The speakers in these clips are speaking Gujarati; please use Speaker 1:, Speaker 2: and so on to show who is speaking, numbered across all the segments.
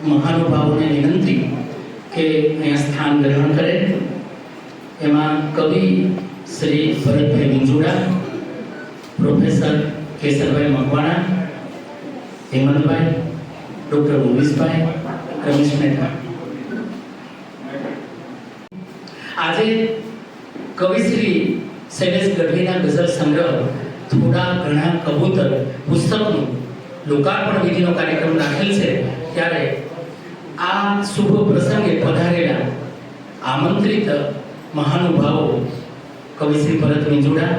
Speaker 1: મહાનુભાવોને વિનંતી કે અહીંયા સ્થાન ગ્રહણ કરે। એમાં કવિ શ્રી ભરતભાઈ વિંજોડા, પ્રોફેસર કેસરભાઈ મકવાણા, હેમંતભાઈ, ડૉક્ટર મુવીસભાઈ, રમેશ મહેતા। આજે કવિશ્રી શૈલેષ ગઢવીના ગઝલ સંગ્રહ થોડા ઘણા કબૂતર પુસ્તકનું લોકાર્પણ વિધિનો કાર્યક્રમ રાખેલ છે, ત્યારે આ શુભ પ્રસંગે પધારેલા આમંત્રિત મહાનુભાવો કવિશ્રી ભરત વિંજોડા,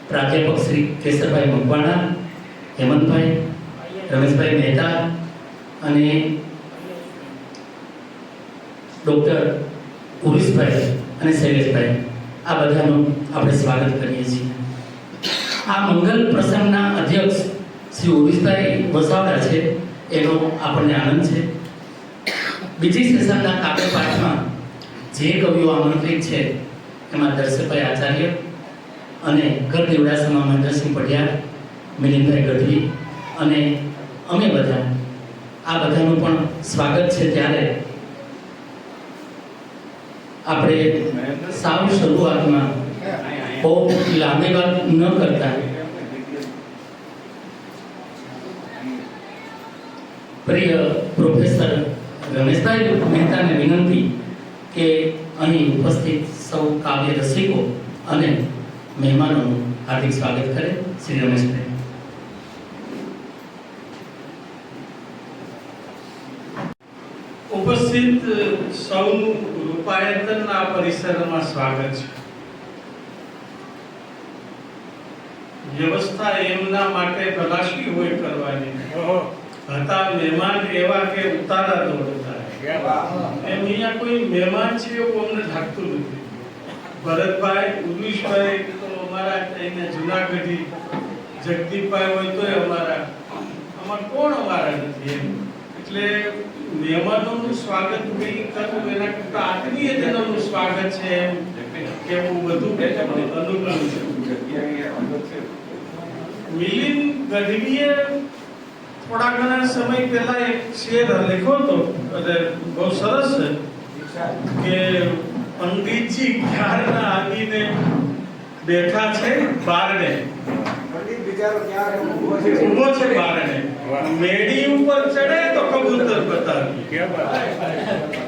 Speaker 1: પ્રાધ્યાપક શ્રી કેસરભાઈ મકવાણા, હેમંતભાઈ, રમેશભાઈ મહેતા અને ડૉક્ટર ઉરીશભાઈ અને શૈલેષભાઈ, આ બધાનું આપણે સ્વાગત કરીએ છીએ। આ મંગલ પ્રસંગના અધ્યક્ષ શ્રી ઉરીશભાઈ વસાવડા છે, એનો આપણને આનંદ છે। બીજી સેશનના કાવ્યપાઠમાં જે કવિઓ આમંત્રિત છે એમાં દર્શકભાઈ આચાર્ય અને ઘર દેવડાસામાં મહેન્દ્રસિંહ પઢિયાર, મિલિંદભાઈ ગઢવી અને અમે બધા, આ બધાનું પણ સ્વાગત છે। ત્યારે આપણે સાવ શરૂઆતમાં બહુ લાંબી વાત ન કરતા પ્રિય પ્રોફેસર રમેશભાઈ મહેતાને વિનંતી કે અહીં ઉપસ્થિત સૌ કાવ્ય રસિકો અને મહેમાનોનું હાર્દિક સ્વાગત કરે। શ્રી રમેશભાઈ।
Speaker 2: ઉપસ્થિત સૌનું રૂપાયતનના પરિસરમાં સ્વાગત છે। વ્યવસ્થા એમના માટે તલાશી હોય કરવાની, હતા મહેમાન એવા કે ઉતારા દોડતા, એમ અહીંયા કોઈ મહેમાન છે એવું અમને લાગતું નથી। ભરતભાઈ, ઉર્વિશભાઈ તો અમારા અહીંયા જુનાગઢી, જગદીપભાઈ હોય તો અમારા, આમાં કોણ અમારા નથી એમ। એટલે મહેમાનોનું સ્વાગત કઈ કરવું એના કરતા આત્મીયજનોનું સ્વાગત છે એમ કેવું બધું અનુકૂળ છે। મિલિંદ ગઢવીએ થોડા ઘણા સમય પહેલા એક શેર લખ્યો હતો, એટલે બહુ સરસ છે કે પંડિતજી ક્યારના આવીને બેઠા છે બારણે, પંડિત બિચારો ક્યારે ઊભો છે બારણે, મેડી ઉપર ચડે તો કબૂતર બતાવી।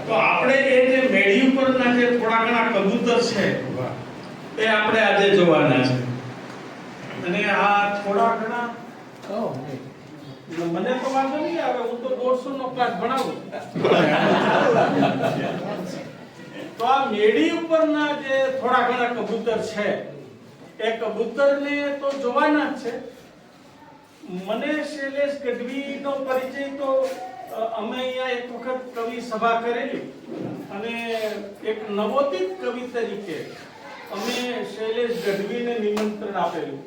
Speaker 2: તો આપણે એ જે મેડી ઉપરના જે થોડા ઘણા કબૂતર છે એ આપણે આજે જોવાના છે। અને આ થોડા ઘણા મને તો વાંધો નહીં આવે, હું તો 150 નો ક્લાસ ભણાવું। તો આ મેડી ઉપરના જે થોડા ઘણા કબૂતર છે એ કબૂતરને તો જોવાના જ છે। મને શૈલેષ ગઢવીનો પરિચય તો અમે અહીંયા એક વખત કવિ સભા કરેલી અને એક નવોદિત કવિ તરીકે અમે શૈલેષ ગઢવીને નિમંત્રણ આપેલું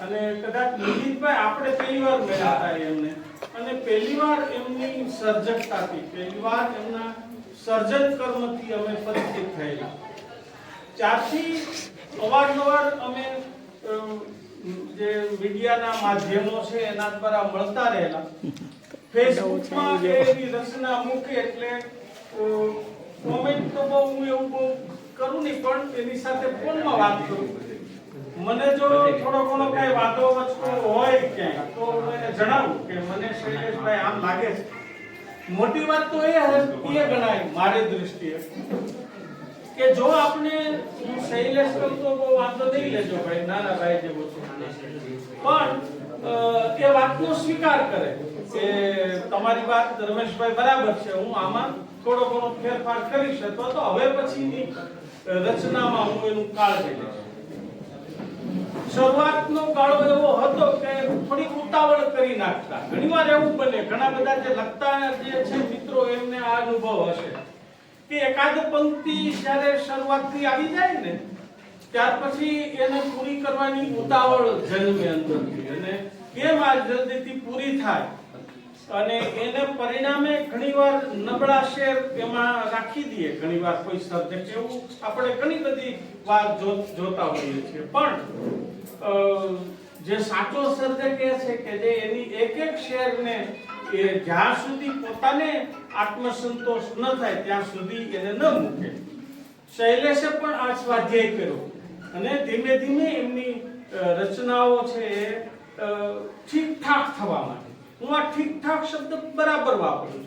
Speaker 2: અને કદાચ મિલિંદભાઈ આપણે પહેલીવાર મળ્યા હતા એમને, અને પહેલીવાર એમની સર્જકતાથી, પહેલીવાર એમના સર્જન કર્મથી અમે પરિચિત થયેલા। ત્યારથી અવારનવાર અમે જે મીડિયાના માધ્યમો છે એના દ્વારા મળતા રહેલા। ફેસબુકમાં એવી રચના મૂકે એટલે કોમેન્ટ તો બહુ હું એવું બહુ કરું નહીં, પણ એની સાથે ફોનમાં વાત કરું। મને જો થોડો ઘણો કઈ વાતો વચતો હોય ક્યાંય તો મને જણાવું કે મને શૈલેષભાઈ આમ લાગે છે। મોટી વાત તો એ ગણાય મારી દૃષ્ટિએ કે જો આપણે શૈલેષ કરતો બહુ વાંધો નહીં લેજો ભાઈ, નાના ભાઈ જેવો છે, પણ એ વાતનો સ્વીકાર કરે કે તમારી વાત રમેશભાઈ બરાબર છે, હું આમાં થોડો ઘણો ફેરફાર કરી શકતો તો હવે પછીની રચનામાં હું એનું કાળજી લઈશ। શરૂઆતનો ગાળો એવો હતો કે થોડી ઉતાવળ કરી નાખતા। ઘણીવાર એવું બને, ઘણા બધા જે લખતા જે છે મિત્રો એમને આ અનુભવ હશે કે એકાદ પંક્તિ જ્યારે શરૂઆતથી આવી જાય ને ત્યાર પછી એને પૂરી કરવાની ઉતાવળ જન્મે અંદરથી, અને કેમ આ જલ્દીથી પૂરી થાય અને એને પરિણામે ઘણીવાર નબળા શેર એમાં રાખી દઈએ। ઘણીવાર કોઈ સબ્જેક્ટ એવું આપણે ઘણી બધી વાર જોતા હોઈએ છીએ, પણ જે સાચો સર્જક એ છે કે જે એની એક એક શેરને એ જ્યાં સુધી પોતાને આત્મસંતોષ ન થાય ત્યાં સુધી એને ન મૂકે. શૈલેષે પણ આ સ્વાધ્યાય કર્યો અને ધીમે ધીમે એમની રચનાઓ છે એ ઠીકઠાક થવા માંડી. હું આ ઠીકઠાક શબ્દ બરાબર વાપરું છું.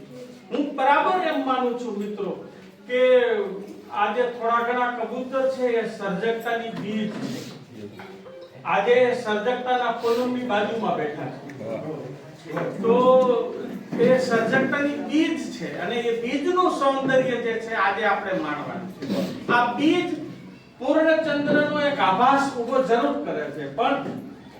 Speaker 2: હું બરાબર એમ માનું છું મિત્રો કે આજે થોડા ઘણા કબૂતર છે એ સર્જકતાની બીજ છે. આજે સર્જકતાના ફૂલોની બાજુમાં બેઠા છે તો એ સર્જકતાની બીજ છે અને એ બીજનું સૌંદર્ય જે છે આજે આપણે માણવાનું છે. આ બીજ પૂર્ણચંદ્રનો એક આભાસ ઉભો જરૂર કરે છે પણ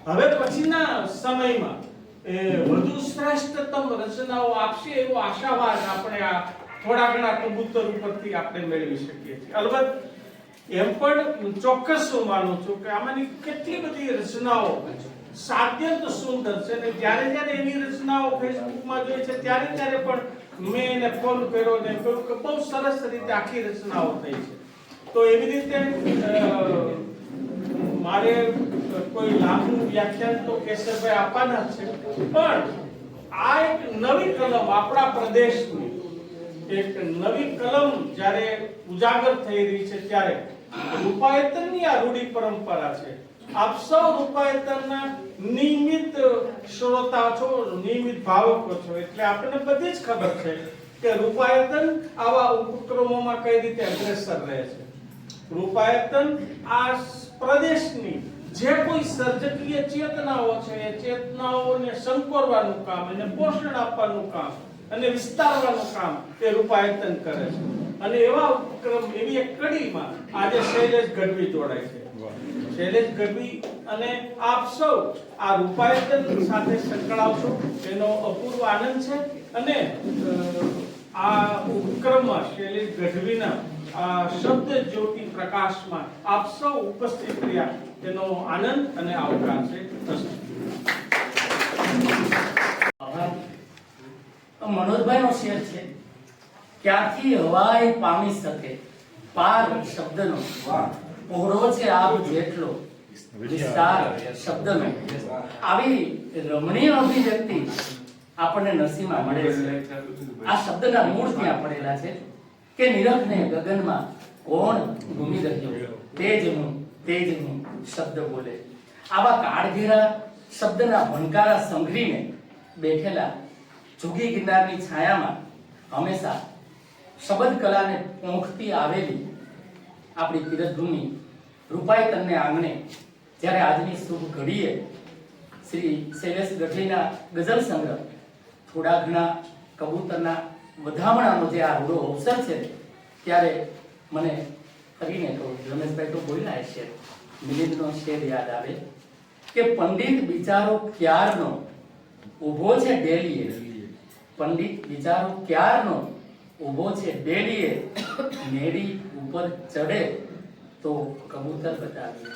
Speaker 2: હવે પછીના સમયમાં એ વધુ શ્રેષ્ઠતમ રચનાઓ આપશે એવો આશાવાદ આપણે આ થોડા ઘણા કબૂતર ઉપરથી આપણે મેળવી શકીએ છીએ. અલબત્ત એમ પણ ચોક્કસ હું માનું છું કે આમાંની કેટલી બધી રચનાઓ સાદ્યંત સુંદર છે અને જ્યારે જ્યારે એની રચનાઓ ફેસબુકમાં જોઈ છે ત્યારે પણ મેં એને ફોન કર્યો ને કહ્યું કે બહુ સરસ રીતે આખી રચનાઓ થઈ છે. તો એવી રીતે મારે કોઈ લાંબુ વ્યાખ્યાન તો કેશરભાઈ આપવાના છે પણ આ એક નવી કલમ આપણા પ્રદેશની એક નવી કલમ જ્યારે ઉજાગર થઈ રહી છે ત્યારે રૂપાયતનની આ રૂઢી પરંપરા છે. આપ સૌ રૂપાયતનના નિયમિત શ્રોતા છો, નિયમિત ભાવકો છો એટલે આપણને બધી જ ખબર છે કે રૂપાયતન આવા ઉપક્રમોમાં કઈ રીતે અગ્રેસર રહે છે. રૂપાયતન આ પ્રદેશની જે કોઈ સર્જકીય ચેતનાઓ છે એ ચેતનાઓને સંકોરવાનું કામ અને પોષણ આપવાનું કામ અને વિસ્તારવાનું કામ એ રૂપાયતન કરે છે. અને એવા ઉપક્રમ એવી એક કડીમાં આજે શૈલેષ ગઢવી જોડાય છે. શૈલેષ ગઢવી અને આપ સૌ આ રૂપાયતન સાથે સંકળાવશો એનો અપૂર્વ આનંદ છે અને આ ઉપક્રમમાં શૈલેષ ગઢવીના આ શબ્દ જ્યોતિ પ્રકાશમાં આપ સૌ ઉપસ્થિત રહ્યા તેનો આનંદ અને આવકાર છે.
Speaker 1: મનોજભાઈનો શેર છે ક્યાંથી હવાય પામી શકે પાર શબ્દનો પહોળો છે આપ જેટલો વિસ્તાર શબ્દનો. આવી રમણીય અભિવ્યક્તિ આપણને નરસિંહમાં મળે છે. આ શબ્દના મૂળ ત્યાં પડેલા છે કે નિરખને ગગનમાં કોણ ઘૂમી રહ્યો તેજ હું શબ્દ બોલે. આવા કાળઘેરા શબ્દના ભણકારા સંઘરીને બેઠેલા જોગી ગિરનારની છાયામાં હંમેશા શબ્દ કલાને પોંખતી આવેલી આપણી તીરથભૂમિ રૂપાયતનને આંગણે જ્યારે આજની શુભ ઘડીએ શ્રી શૈલેષ ગઢવીના ગઝલ સંગ્રહ થોડા ઘણા કબૂતરના વધામણાનો જે આ રૂડો અવસર છે ત્યારે મને ફરીને તો રમેશભાઈ તો બોલ્યા છે મિલિંદનો શેર યાદ આવે કે પંડિત બિચારો ક્યારનો ઊભો છે ડેલીએ. પંડિત બિચારો ક્યારનો ઊભો છે ડેલીએ મેડી ઉપર ચડે તો કબૂતર બતાવીએ.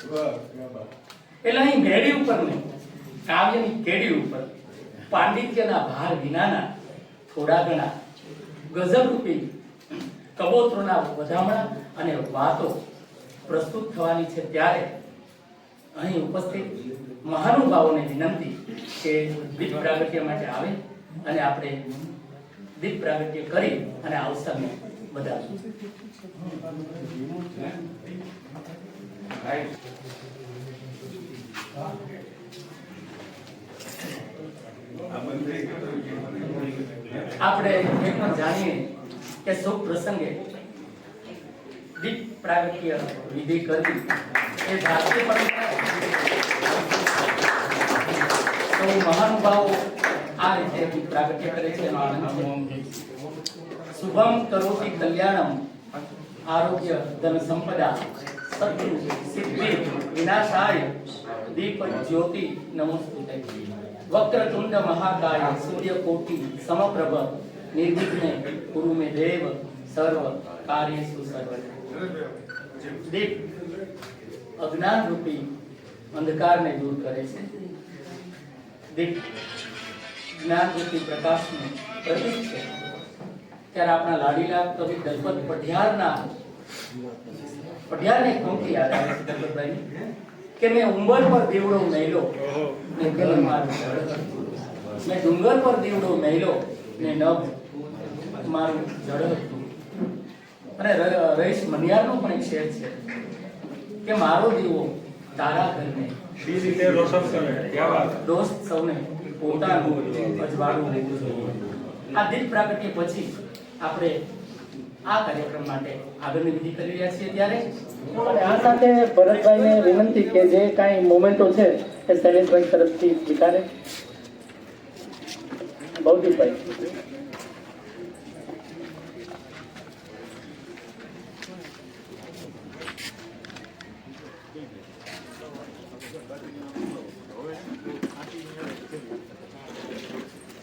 Speaker 1: એટલે અહીં મેડી ઉપર નહીં કાવ્યની કેડી ઉપર પાંડિત્યના ભાર વિનાના થોડા ઘણા ગઝલરૂપી કબૂતરોના વધામણા અને વાતો પ્રસ્તુત થવાની છે ત્યારે અહીં ઉપસ્થિત મહાનુભાવોને વિનંતી કે દીપ પ્રાગટ્ય માટે આવે અને આપણે દીપ પ્રાગટ્ય કરી અને આ અવસરને વધારીશું. આપણે એ પણ જાણીએ કે શુભ પ્રસંગે દીપ પ્રાગટ્ય વિધિ કરવી એ ભારતીય પરંપરા. તો મહાનુભાવો આ રીતે દીપ પ્રાગટ્ય કરે છે એનો આનંદ છે. શુભમ કરોતિ કલ્યાણમ આરોગ્ય ધન સંપદા સત્તુ સિદ્ધિ વિનાશાય દીપ જ્યોતિ નમોસ્તુતે. વક્રતુંડ મહાકાય સૂર્યકોટિ સમપ્રભ નિર્વિઘ્ને કુરુ મે દેવ સર્વ કાર્યેષુ સર્વદા. દીપ અજ્ઞાન રૂપી અંધકારને દૂર કરે છે. દીપ જ્ઞાન રૂપી પ્રકાશનું પ્રતીક છે. ત્યારે આપણા લાડીલા કવિ દલપત પઢિયારને પંક્તિ યાદ આવે છે દલપતભાઈની કે મેં ઉંબર પર દીવડો મેલો ને કલમ મારું મેં ડુંગર પર દીવડો મહેલો ને નભ મારું જળ હતું. અને રહીશ મનિયારનો પણ એક શેર છે કે મારો દીવો તારા ઘરને દોસ્ત સૌને પોતાનું અજવાળું હોવું જોઈએ. આ દીપ પ્રાગટ્ય પછી આપણે આ કાર્યક્રમ માટે આગળની વિધિ કરી રહ્યા છીએ. ત્યારે
Speaker 3: અને આ સાથે ભરતભાઈને વિનંતી કે જે કાંઈ મોમેન્ટો છે એ શૈલેષભાઈ તરફથી સ્વીકારે. ભૌતિકભાઈ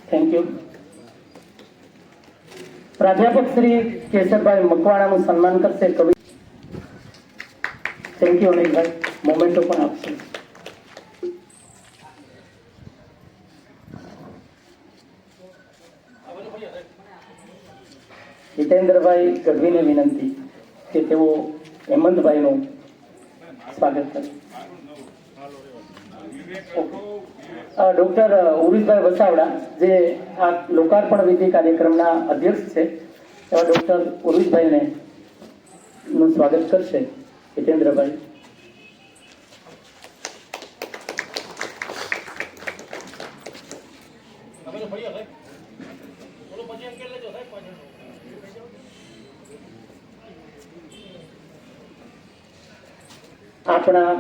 Speaker 3: થેન્ક યુ. પ્રાધ્યાપક શ્રી કેશવભાઈ મકવાણાનું સન્માન કરશે કવિ. થેન્ક યુ અનિલભાઈ, મોમેન્ટો પણ આપશે. હિતેન્દ્રભાઈ ગઢવીને વિનંતી કે તેઓ હેમંતભાઈનું સ્વાગત કરે. ડોક્ટર ઉરુષભાઈ વસાવડા જે આ લોકાર્પણ વિધિ કાર્યક્રમના અધ્યક્ષ છે એવા ડોક્ટર ઉરુષભાઈને નું સ્વાગત કરશે હિતેન્દ્રભાઈ. આપણા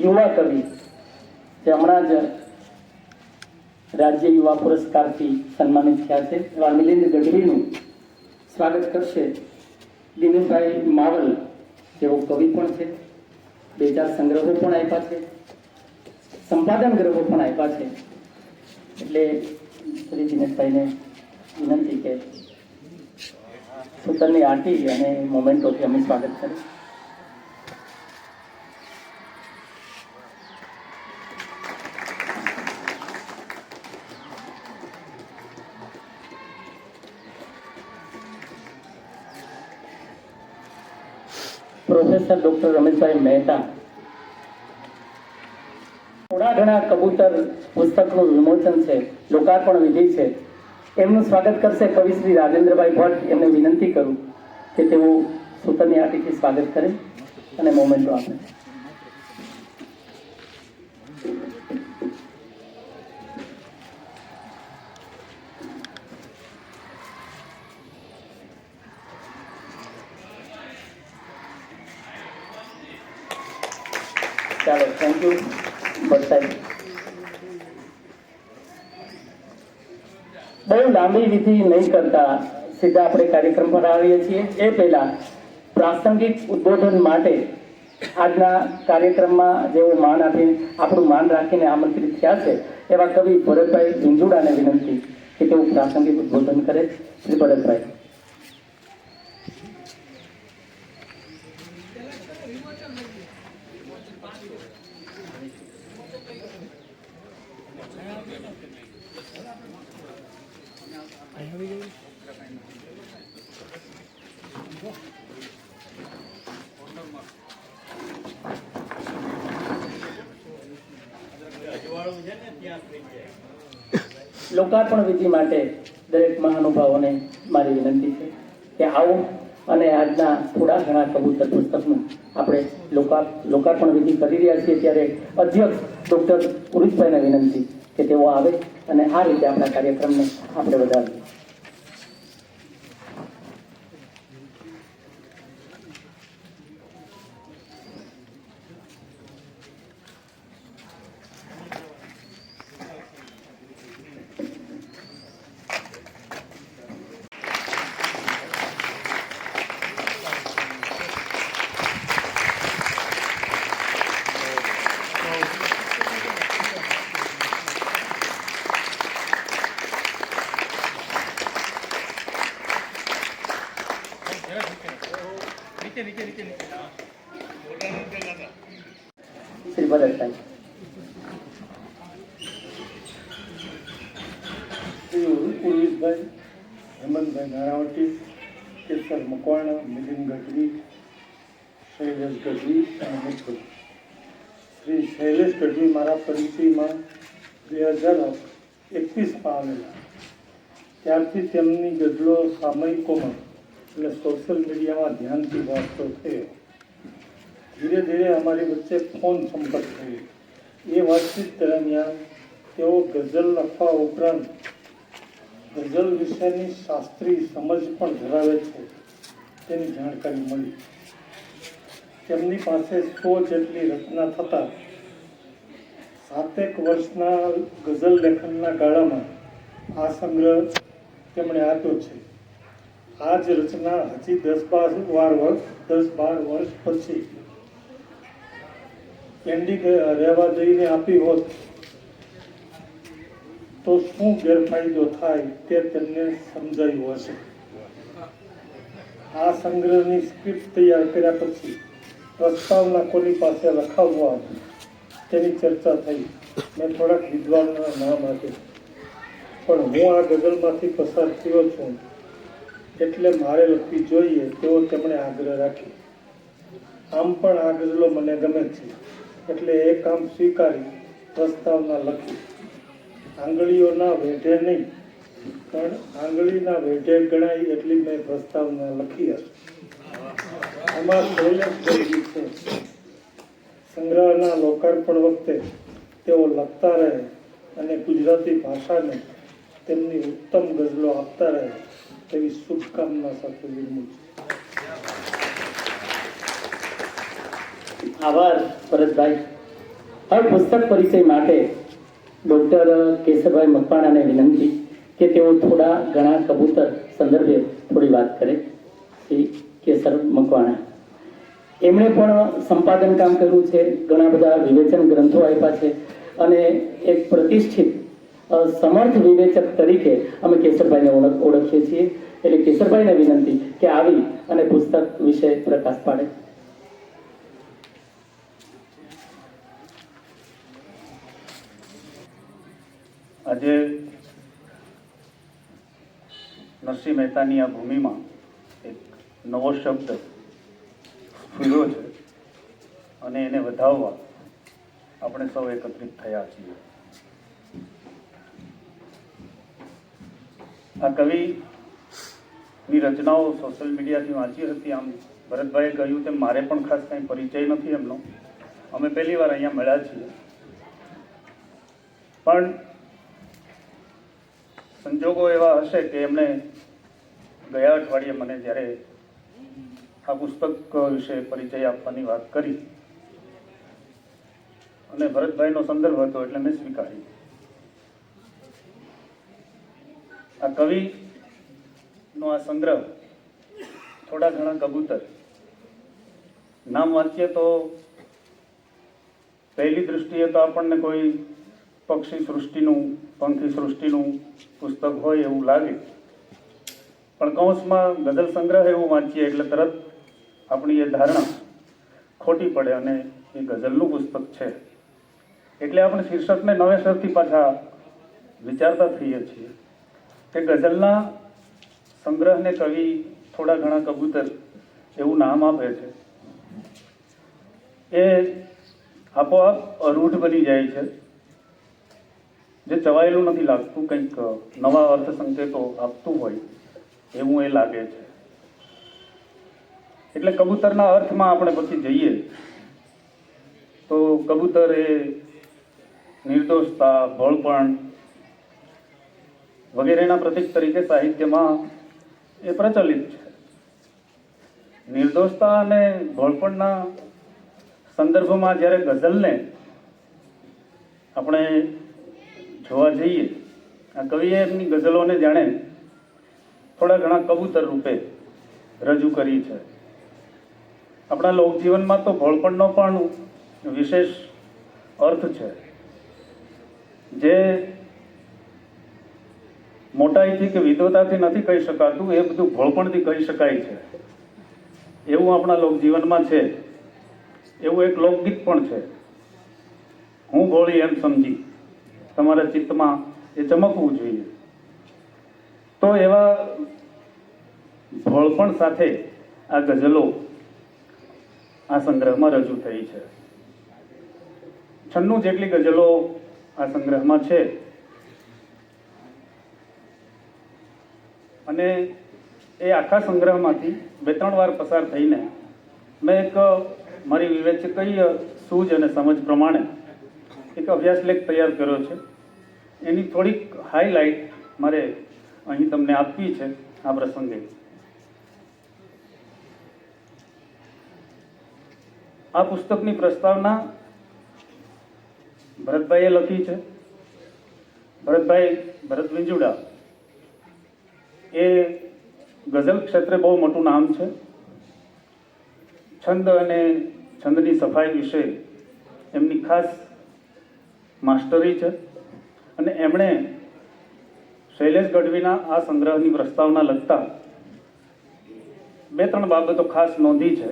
Speaker 3: યુવા કવિ જે હમણાં જ રાજ્ય યુવા પુરસ્કારથી સન્માનિત થયા છે એવા મિલિંદ ગઢવીનું સ્વાગત કરશે દિનેશભાઈ માવલ, જેઓ કવિ પણ છે, 2-4 સંગ્રહો પણ આપ્યા છે, સંપાદન ગ્રહો પણ આપ્યા છે. એટલે શ્રી દિનેશભાઈને વિનંતી કે સૂતરની આંટી અને મોમેન્ટોથી અમે સ્વાગત કરીએ. પ્રોફેસર ડોક્ટર રમેશભાઈ મહેતા થોડા ઘણા કબૂતર પુસ્તકનું વિમોચન છે, લોકાર્પણ વિધિ છે, એમનું સ્વાગત કરશે કવિ શ્રી રાજેન્દ્રભાઈ ભટ્ટ. એમને વિનંતી કરું કે તેઓ સૂતરની આંટીથી સ્વાગત કરે અને મોમેન્ટો આપે. ચાલો, થેન્ક યુ ભટ્ટ સાહેબ. બહુ લાંબી વિધિ નહીં કરતા સીધા આપણે કાર્યક્રમ પર આવીએ છીએ. એ પહેલા પ્રાસંગિક ઉદ્બોધન માટે આજના કાર્યક્રમમાં જેઓ માન આપીને આપણું માન રાખીને આમંત્રિત થયા છે એવા કવિ ભરતભાઈ ઝીંઝુડાને વિનંતી કે તેઓ પ્રાસંગિક ઉદ્બોધન કરે. શ્રી ભરતભાઈ. લોકાર્પણ વિધિ માટે દરેક મહાનુભાવોને મારી વિનંતી છે કે આવો અને આજના થોડા ઘણા કબૂતર પુસ્તકનું આપણે લોકાર્પણ વિધિ કરી રહ્યા છીએ. ત્યારે અધ્યક્ષ ડોક્ટર ઉરુષભાઈને વિનંતી કે તેઓ આવે અને આ રીતે આપણા કાર્યક્રમને આપણે વધારીએ. શ્રી ભરતભાઈ.
Speaker 4: શ્રી ઉરુષભાઈ, હેમંતભાઈ નારાવટી, કેશવ મકવાણા, મિલિંદ ગઢવી, શૈલેષ ગઢવી અને મિત્ર શ્રી શૈલેષ ગઢવી મારા પરિચયમાં 2000 1921માં આવેલા. ત્યારથી તેમની ગઝલો સામયિકોમાં એટલે સોશિયલ મીડિયામાં ધ્યાનથી વાંચતો થયો. ધીરે ધીરે અમારી વચ્ચે ફોન સંપર્ક થયો. એ વાતચીત દરમિયાન તેઓ ગઝલ લખવા ઉપરાંત ગઝલ વિશેની શાસ્ત્રીય સમજ પણ ધરાવે છે તેની જાણકારી મળી. તેમની પાસે 100 જેટલી રચના થતાં 7 વર્ષના ગઝલ લેખનના ગાળામાં આ સંગ્રહ તેમણે આપ્યો છે. આ જ રચના હજી 10-12 વર્ષ પછી પેન્ડિંગ રહેવા જઈને આપી હોત તો શું ગેરફાયદો થાય તે તેમને સમજાયું હશે. આ સંગ્રહની સ્ક્રિપ્ટ તૈયાર કર્યા પછી પ્રસ્તાવના કોની પાસે લખાવવા તેની ચર્ચા થઈ. મેં થોડાક વિદ્વાનોના નામ આપ્યા, પણ હું આ ગઝલમાંથી પસાર થયો છું એટલે મારે લખવી જોઈએ તેવો તેમણે આગ્રહ રાખ્યો. આમ પણ આ ગઝલો મને ગમે છે એટલે એ કામ સ્વીકારી પ્રસ્તાવના લખી. આંગળીઓના વેઢે નહીં પણ આંગળીના વેઢે ગણાય એટલી મેં પ્રસ્તાવના લખી હશે. એમાં શૈલેષ ગઢવી છે. સંગ્રહના લોકાર્પણ વખતે તેઓ લખતા રહે અને ગુજરાતી ભાષાને તેમની ઉત્તમ ગઝલો આપતા રહે તેવી શુભકામના સાથે વિરમું છું.
Speaker 3: આભાર ભરતભાઈ. હવે પુસ્તક પરિચય માટે ડૉક્ટર કેશરભાઈ મકવાણાને વિનંતી કે તેઓ થોડા ઘણા કબૂતર સંદર્ભે થોડી વાત કરે. શ્રી કેશર મકવાણા એમણે પણ સંપાદન કામ કર્યું છે, ઘણા બધા વિવેચન ગ્રંથો આપ્યા છે અને એક પ્રતિષ્ઠિત સમર્થ વિવેચક તરીકે અમે કેશરભાઈને ઓળખીએ છીએ. એટલે કેશરભાઈને વિનંતી કે આવી અને પુસ્તક વિશે પ્રકાશ પાડે.
Speaker 5: આજે નરસિંહ મહેતાની આ ભૂમિમાં એક નવો શબ્દ સ્ફુર્યો છે અને એને વધાવવા આપણે સૌ એકત્રિત થયા છીએ. આ કવિની રચનાઓ સોશિયલ મીડિયાથી વાંચી હતી. આમ ભરતભાઈએ કહ્યું તેમ મારે પણ ખાસ કંઈ પરિચય નથી એમનો. અમે પહેલી વાર અહીંયા મળ્યા છીએ, પણ સંજોગો એવા હશે કે એમણે ગયા અઠવાડિયે મને જ્યારે આ પુસ્તક વિશે પરિચય આપવાની વાત કરી અને ભરતભાઈનો સંદર્ભ હતો એટલે મેં સ્વીકારી. આ કવિનો આ સંગ્રહ થોડા ઘણા કબૂતર નામ વાંચીએ તો પહેલી દૃષ્ટિએ તો આપણને કોઈ પક્ષી સૃષ્ટિનું પંખી સૃષ્ટિનું પુસ્તક હોય એવું લાગે, પણ કૌંસમાં ગઝલ સંગ્રહ એવું વાંચીએ એટલે તરત આપણી એ ધારણા ખોટી પડે અને એ ગઝલનું પુસ્તક છે. એટલે આપણે શીર્ષકને નવેસરથી પાછા વિચારતા થઈએ છીએ કે ગઝલના સંગ્રહને કવિ થોડા ઘણા કબૂતર એવું નામ આપે છે. એ આપોઆપ અરૂઢ બની જાય છે, જે ચવાયેલું નથી લાગતું, કંઈક નવા અર્થ સંકેતો આપતું હોય એવું એ લાગે છે. એટલે કબૂતરના અર્થમાં આપણે પછી જઈએ તો કબૂતર એ નિર્દોષતા, ભોળપણ વગેરેના પ્રતીક તરીકે સાહિત્યમાં એ પ્રચલિત છે. નિર્દોષતા અને ભોળપણના સંદર્ભમાં જ્યારે ગઝલને આપણે જોવા જઈએ, આ કવિએ એમની ગઝલોને જાણે થોડા ઘણા કબૂતર રૂપે રજૂ કરી છે. આપણા લોકજીવનમાં તો ભોળપણનો પણ વિશેષ અર્થ છે, જે મોટાઈથી કે વિદ્વતાથી નથી કહી શકાતું, એ બધું ભોળપણથી કહી શકાય છે એવું આપણા લોકજીવનમાં છે. એવું એક લોકગીત પણ છે, હું ભોળી એમ સમજી તમારા ચિત્તમાં એ ચમકવું જોઈએ. તો એવા ભોળપણ સાથે આ ગઝલો આ સંગ્રહમાં રજૂ થઈ છે. 96 જેટલી ગઝલો આ સંગ્રહમાં છે અને એ આખા સંગ્રહમાંથી 2-3 વાર પસાર થઈને મેં એક મારી વિવેચકીય સૂઝ અને સમજ પ્રમાણે એક અભ્યાસ લેખ તૈયાર કર્યો છે. એની થોડીક હાઇલાઇટ મારે અહીં તમને આપવી છે આ પ્રસંગે. આ પુસ્તકની પ્રસ્તાવના ભરતભાઈએ લખી છે. ભરત વિંજુડા એ ગઝલ ક્ષેત્રે બહુ મોટું નામ છે. છંદ અને છંદની સફાઈ વિશે એમની ખાસ માસ્ટરી છે અને એમણે શૈલેષ ગઢવીના આ સંગ્રહની પ્રસ્તાવના લખતા 2-3 બાબતો ખાસ નોંધી છે.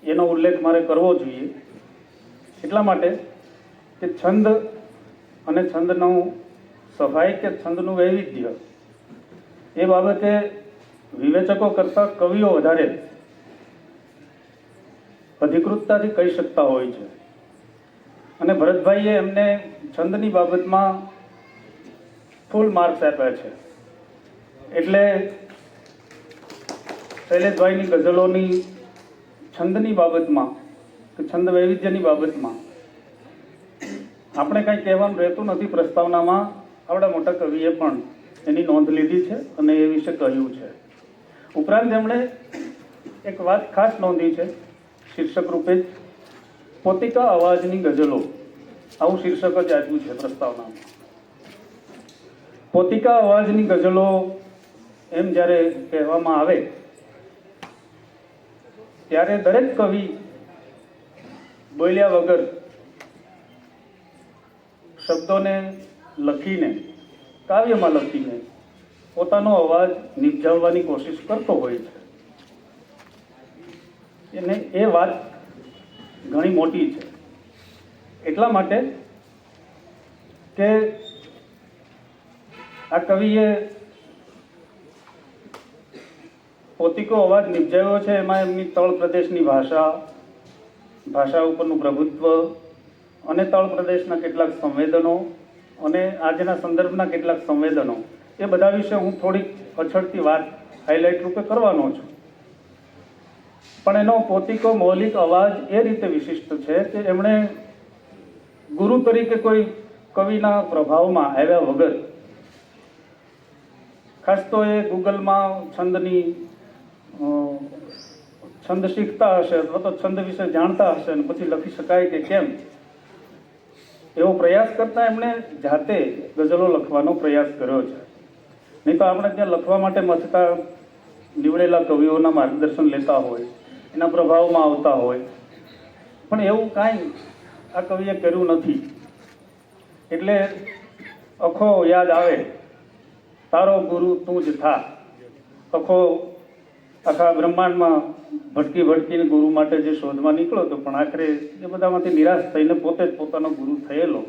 Speaker 5: એનો ઉલ્લેખ મારે કરવો જોઈએ એટલા માટે કે છંદ અને છંદનું સફાઈ કે છંદનું વૈવિધ્ય એ બાબતે વિવેચકો કરતાં કવિઓ વધારે અધિકૃતતાથી કહી શકતા હોય છે. અને ભરતભાઈએ એમને છંદની બાબતમાં ફૂલ માર્ક્સ આપ્યા છે. એટલે શૈલેષભાઈની ગઝલોની છંદની બાબતમાં કે છંદ વૈવિધ્યની બાબતમાં આપણે કાંઈ કહેવાનું રહેતું નથી. પ્રસ્તાવનામાં આવડા મોટા કવિએ પણ એની નોંધ લીધી છે અને એ વિશે કહ્યું છે. ઉપરાંત એમણે એક વાત ખાસ નોંધી છે શીર્ષક રૂપે જ, પોતિકા અવાજની ગઝલો, આવું શીર્ષક જ આપ્યું છે પ્રસ્તાવનામાં. પોતિકા અવાજની ગઝલો એમ જ્યારે કહેવામાં આવે ત્યારે દરેક કવિ બોલ્યા વગર શબ્દોને લખીને, કાવ્યમાં લખીને પોતાનો અવાજ નિપજાવવાની કોશિશ કરતો હોય છે. અને એ વાત ઘણી મોટી છે એટલા માટે કે આ કવિએ પોતિકો અવાજ નિપજાવ્યો છે. એમાં એમની તળ પ્રદેશની ભાષા ઉપરનું પ્રભુત્વ અને તળ પ્રદેશના કેટલાક સંવેદનો અને આજના સંદર્ભના કેટલાક સંવેદનો, એ બધા વિશે હું થોડીક અછડતી વાત હાઇલાઇટ રૂપે કરવાનો છું. પણ એનો પોતિકો મૌલિક અવાજ એ રીતે વિશિષ્ટ છે કે એમણે ગુરુ તરીકે કોઈ કવિના પ્રભાવમાં આવ્યા વગર, ખાસ તો એ ગૂગલમાં છંદ શીખતા હશે અથવા તો છંદ વિશે જાણતા હશે અને પછી લખી શકાય કે કેમ એવો પ્રયાસ કરતા એમણે જાતે ગઝલો લખવાનો પ્રયાસ કર્યો છે. નહીં તો આપણે ત્યાં લખવા માટે મથતા નીવડેલા કવિઓના માર્ગદર્શન લેતા હોય, એના પ્રભાવમાં આવતા હોય, પણ એવું કાંઈ આ કવિએ કર્યું નથી. એટલે અખો યાદ આવે તારો ગુરુ તું જ થા. અખો આખા બ્રહ્માંડમાં ભટકીને ગુરુ માટે જે શોધમાં નીકળ્યો હતો, પણ આખરે એ બધામાંથી નિરાશ થઈને પોતે જ પોતાનો ગુરુ થયેલો.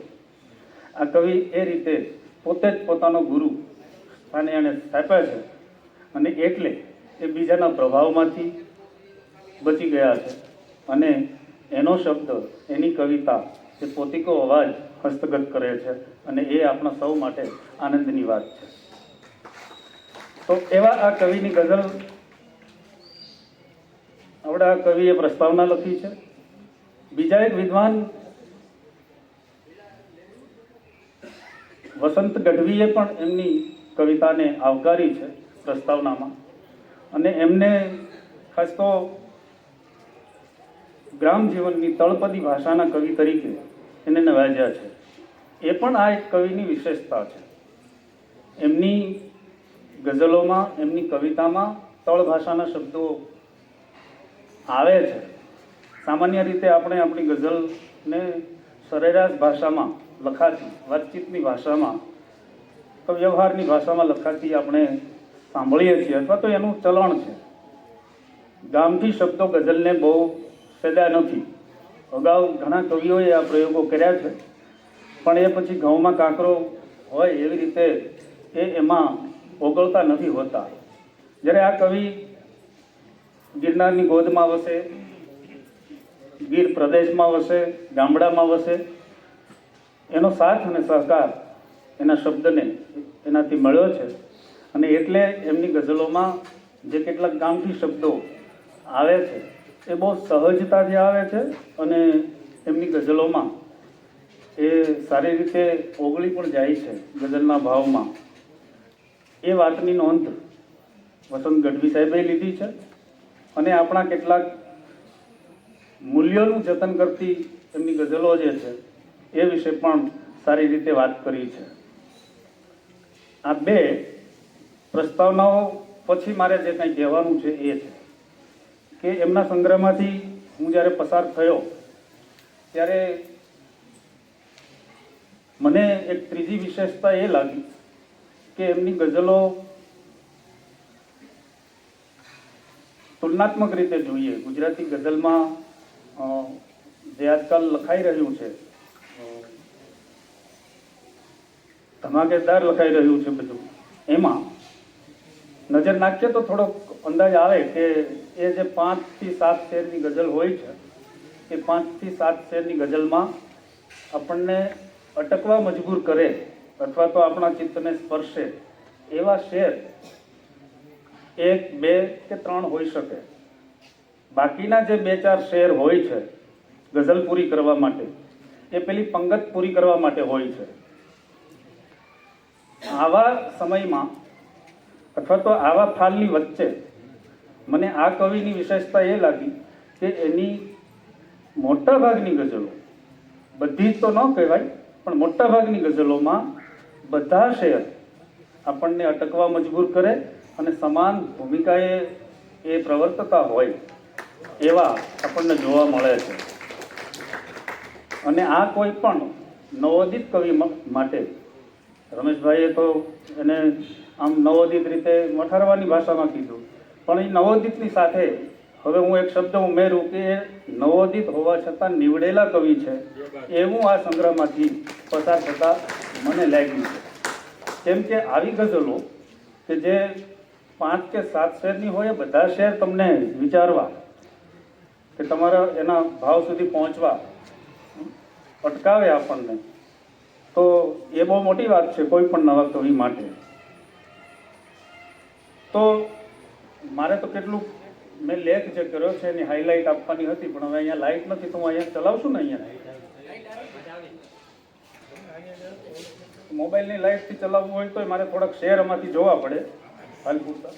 Speaker 5: આ કવિ એ રીતે પોતે જ પોતાનો ગુરુ સ્થાને એને સ્થાપ્યા છે અને એટલે એ બીજાના પ્રભાવમાંથી બચી ગયા છે. અને એનો શબ્દ, એની કવિતા, એ પોતિકો અવાજ હસ્તગત કરે છે અને એ આપણા સૌ માટે આનંદની વાત છે. તો એવા આ કવિની ગઝલ આવડા કવિએ પ્રસ્તાવના લખી છે. બીજા એક વિદ્વાન વસંત ગઢવીએ પણ એમની કવિતાને આવકારી છે પ્રસ્તાવનામાં અને એમને ખાસ તો ગ્રામ જીવનની તળપદી ભાષાના કવિ તરીકે એને નવાજ્યા છે. એ પણ આ એક કવિની વિશેષતા છે. એમની ગઝલોમાં, એમની કવિતામાં તળ ભાષાના શબ્દો આવે છે. સામાન્ય રીતે આપણે આપણી ગઝલને સરેરાશ ભાષામાં લખાતી, વાતચીતની ભાષામાં, તો વ્યવહારની ભાષામાં લખાતી આપણે સાંભળીએ છીએ અથવા તો એનું ચલણ છે. ગામઠી શબ્દો ગઝલને બહુ સેદા નથી. અગાઉ ઘણા કવિઓએ આ પ્રયોગો કર્યા છે, પણ એ પછી ઘઉંમાં કાંકરો હોય એવી રીતે એમાં ઓગળતા નથી હોતા. જ્યારે આ કવિ ગિરનારની ગોદમાં વસે, ગીર પ્રદેશમાં વસે, ગામડામાં વસે, એનો સાથ અને સહકાર એના શબ્દને એનાથી મળ્યો છે અને એટલે એમની ગઝલોમાં જે કેટલાક ગામઠી શબ્દો આવે છે એ બહુ સહજતાથી આવે છે અને એમની ગઝલોમાં એ સારી રીતે ઓગળી પણ જાય છે ગઝલના ભાવમાં. એ વાતની નોંધ વસંત ગઢવી સાહેબે લીધી છે અને આપણા કેટલાક મૂલ્યોનું જતન કરતી એમની ગઝલો જે છે એ વિશે પણ સારી રીતે વાત કરી છે. આ બે પ્રસ્તાવનાઓ પછી મારે જે કંઈ કહેવાનું છે એ છે કે એમના સંગ્રહમાંથી હું જ્યારે પસાર થયો ત્યારે મને એક ત્રીજી વિશેષતા એ લાગી કે એમની ગઝલો તુલનાત્મક રીતે જોઈએ. ગુજરાતી ગઝલમાં જે આજકાલ લખાઈ રહ્યું છે, ધમાકેદાર લખાઈ રહ્યું છે બધું, એમાં નજર નાખીએ તો થોડોક અંદાજ આવે કે એ જે 5 થી 7 શેરની ગઝલ હોય છે એ 5 થી 7 શેરની ગઝલમાં આપણને અટકવા મજબૂર કરે અથવા તો આપણા ચિત્તને સ્પર્શે એવા શેર 1, 2 કે 3 હોઈ શકે. બાકીના જે 2-4 શેર હોય છે ગઝલ પૂરી કરવા માટે એ પેલી પંગત પૂરી કરવા માટે હોય છે. આવા સમયમાં અથવા તો આવા ફાલની વચ્ચે મને આ કવિની વિશેષતા એ લાગી કે એની મોટા ભાગની ગઝલો, બધી જ તો ન કહેવાય પણ મોટા ભાગની ગઝલોમાં બધા શેર આપણને અટકવા મજબૂર કરે અને સમાન ભૂમિકાએ એ પ્રવર્તતા હોય એવા આપણને જોવા મળે છે. અને આ કોઈ પણ નવોદિત કવિ માટે, રમેશભાઈએ તો એને આમ નવોદિત રીતે મઠારવાની ભાષામાં કીધું, પણ એ નવોદિતની સાથે હવે હું એક શબ્દ ઉમેરું કે નવોદિત હોવા છતાં નીવડેલા કવિ છે એવું આ સંગ્રહમાંથી પસાર થતાં મને લાગ્યું છે. કેમ કે આવી ગઝલો કે જે 5 કે 7 શેરની હોય, બધા શેર તમને વિચારવા કે તમારા એના ભાવ સુધી પહોંચવા અટકાવે આપણને, તો એ બહુ મોટી વાત છે કોઈ પણ નવા કવિ માટે. તો મારે તો કેટલું મેં લેખ જે કર્યો છે એની હાઇલાઇટ આપવાની હતી, પણ હવે અહીંયા લાઇટ નથી તો હું અહીંયા ચલાવશું ને, અહીંયા મોબાઈલની લાઇટથી ચલાવવું હોય તો મારે થોડાક શેર આમાંથી જોવા પડે. હાલ પૂરતા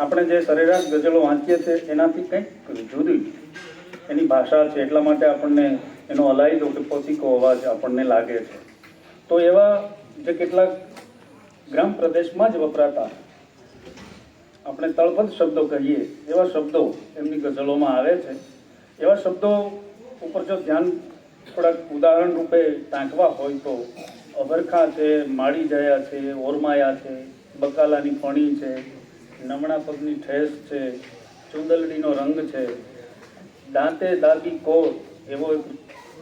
Speaker 5: આપણે જે સરેરાશ ગઝલો વાંચીએ છીએ એનાથી કંઈક જુદી એની ભાષા છે, એટલા માટે આપણને એનો અલાયદો કે પોતીકો અવાજ આપણને લાગે છે. તો એવા જે કેટલાક ગ્રામ પ્રદેશમાં જ વપરાતા આપણે તળપદ શબ્દો કહીએ એવા શબ્દો એમની ગઝલોમાં આવે છે. એવા શબ્દો ઉપર જો ધ્યાન થોડાક ઉદાહરણ રૂપે ટાંકવા હોય તો અભરખા છે, માડી જયા છે, ઓરમાયા છે, બકાલાની ફણી છે, નમણા પગની ઠેસ છે, ચુંદલડીનો રંગ છે, દાંતે દાબી કોર એવો એક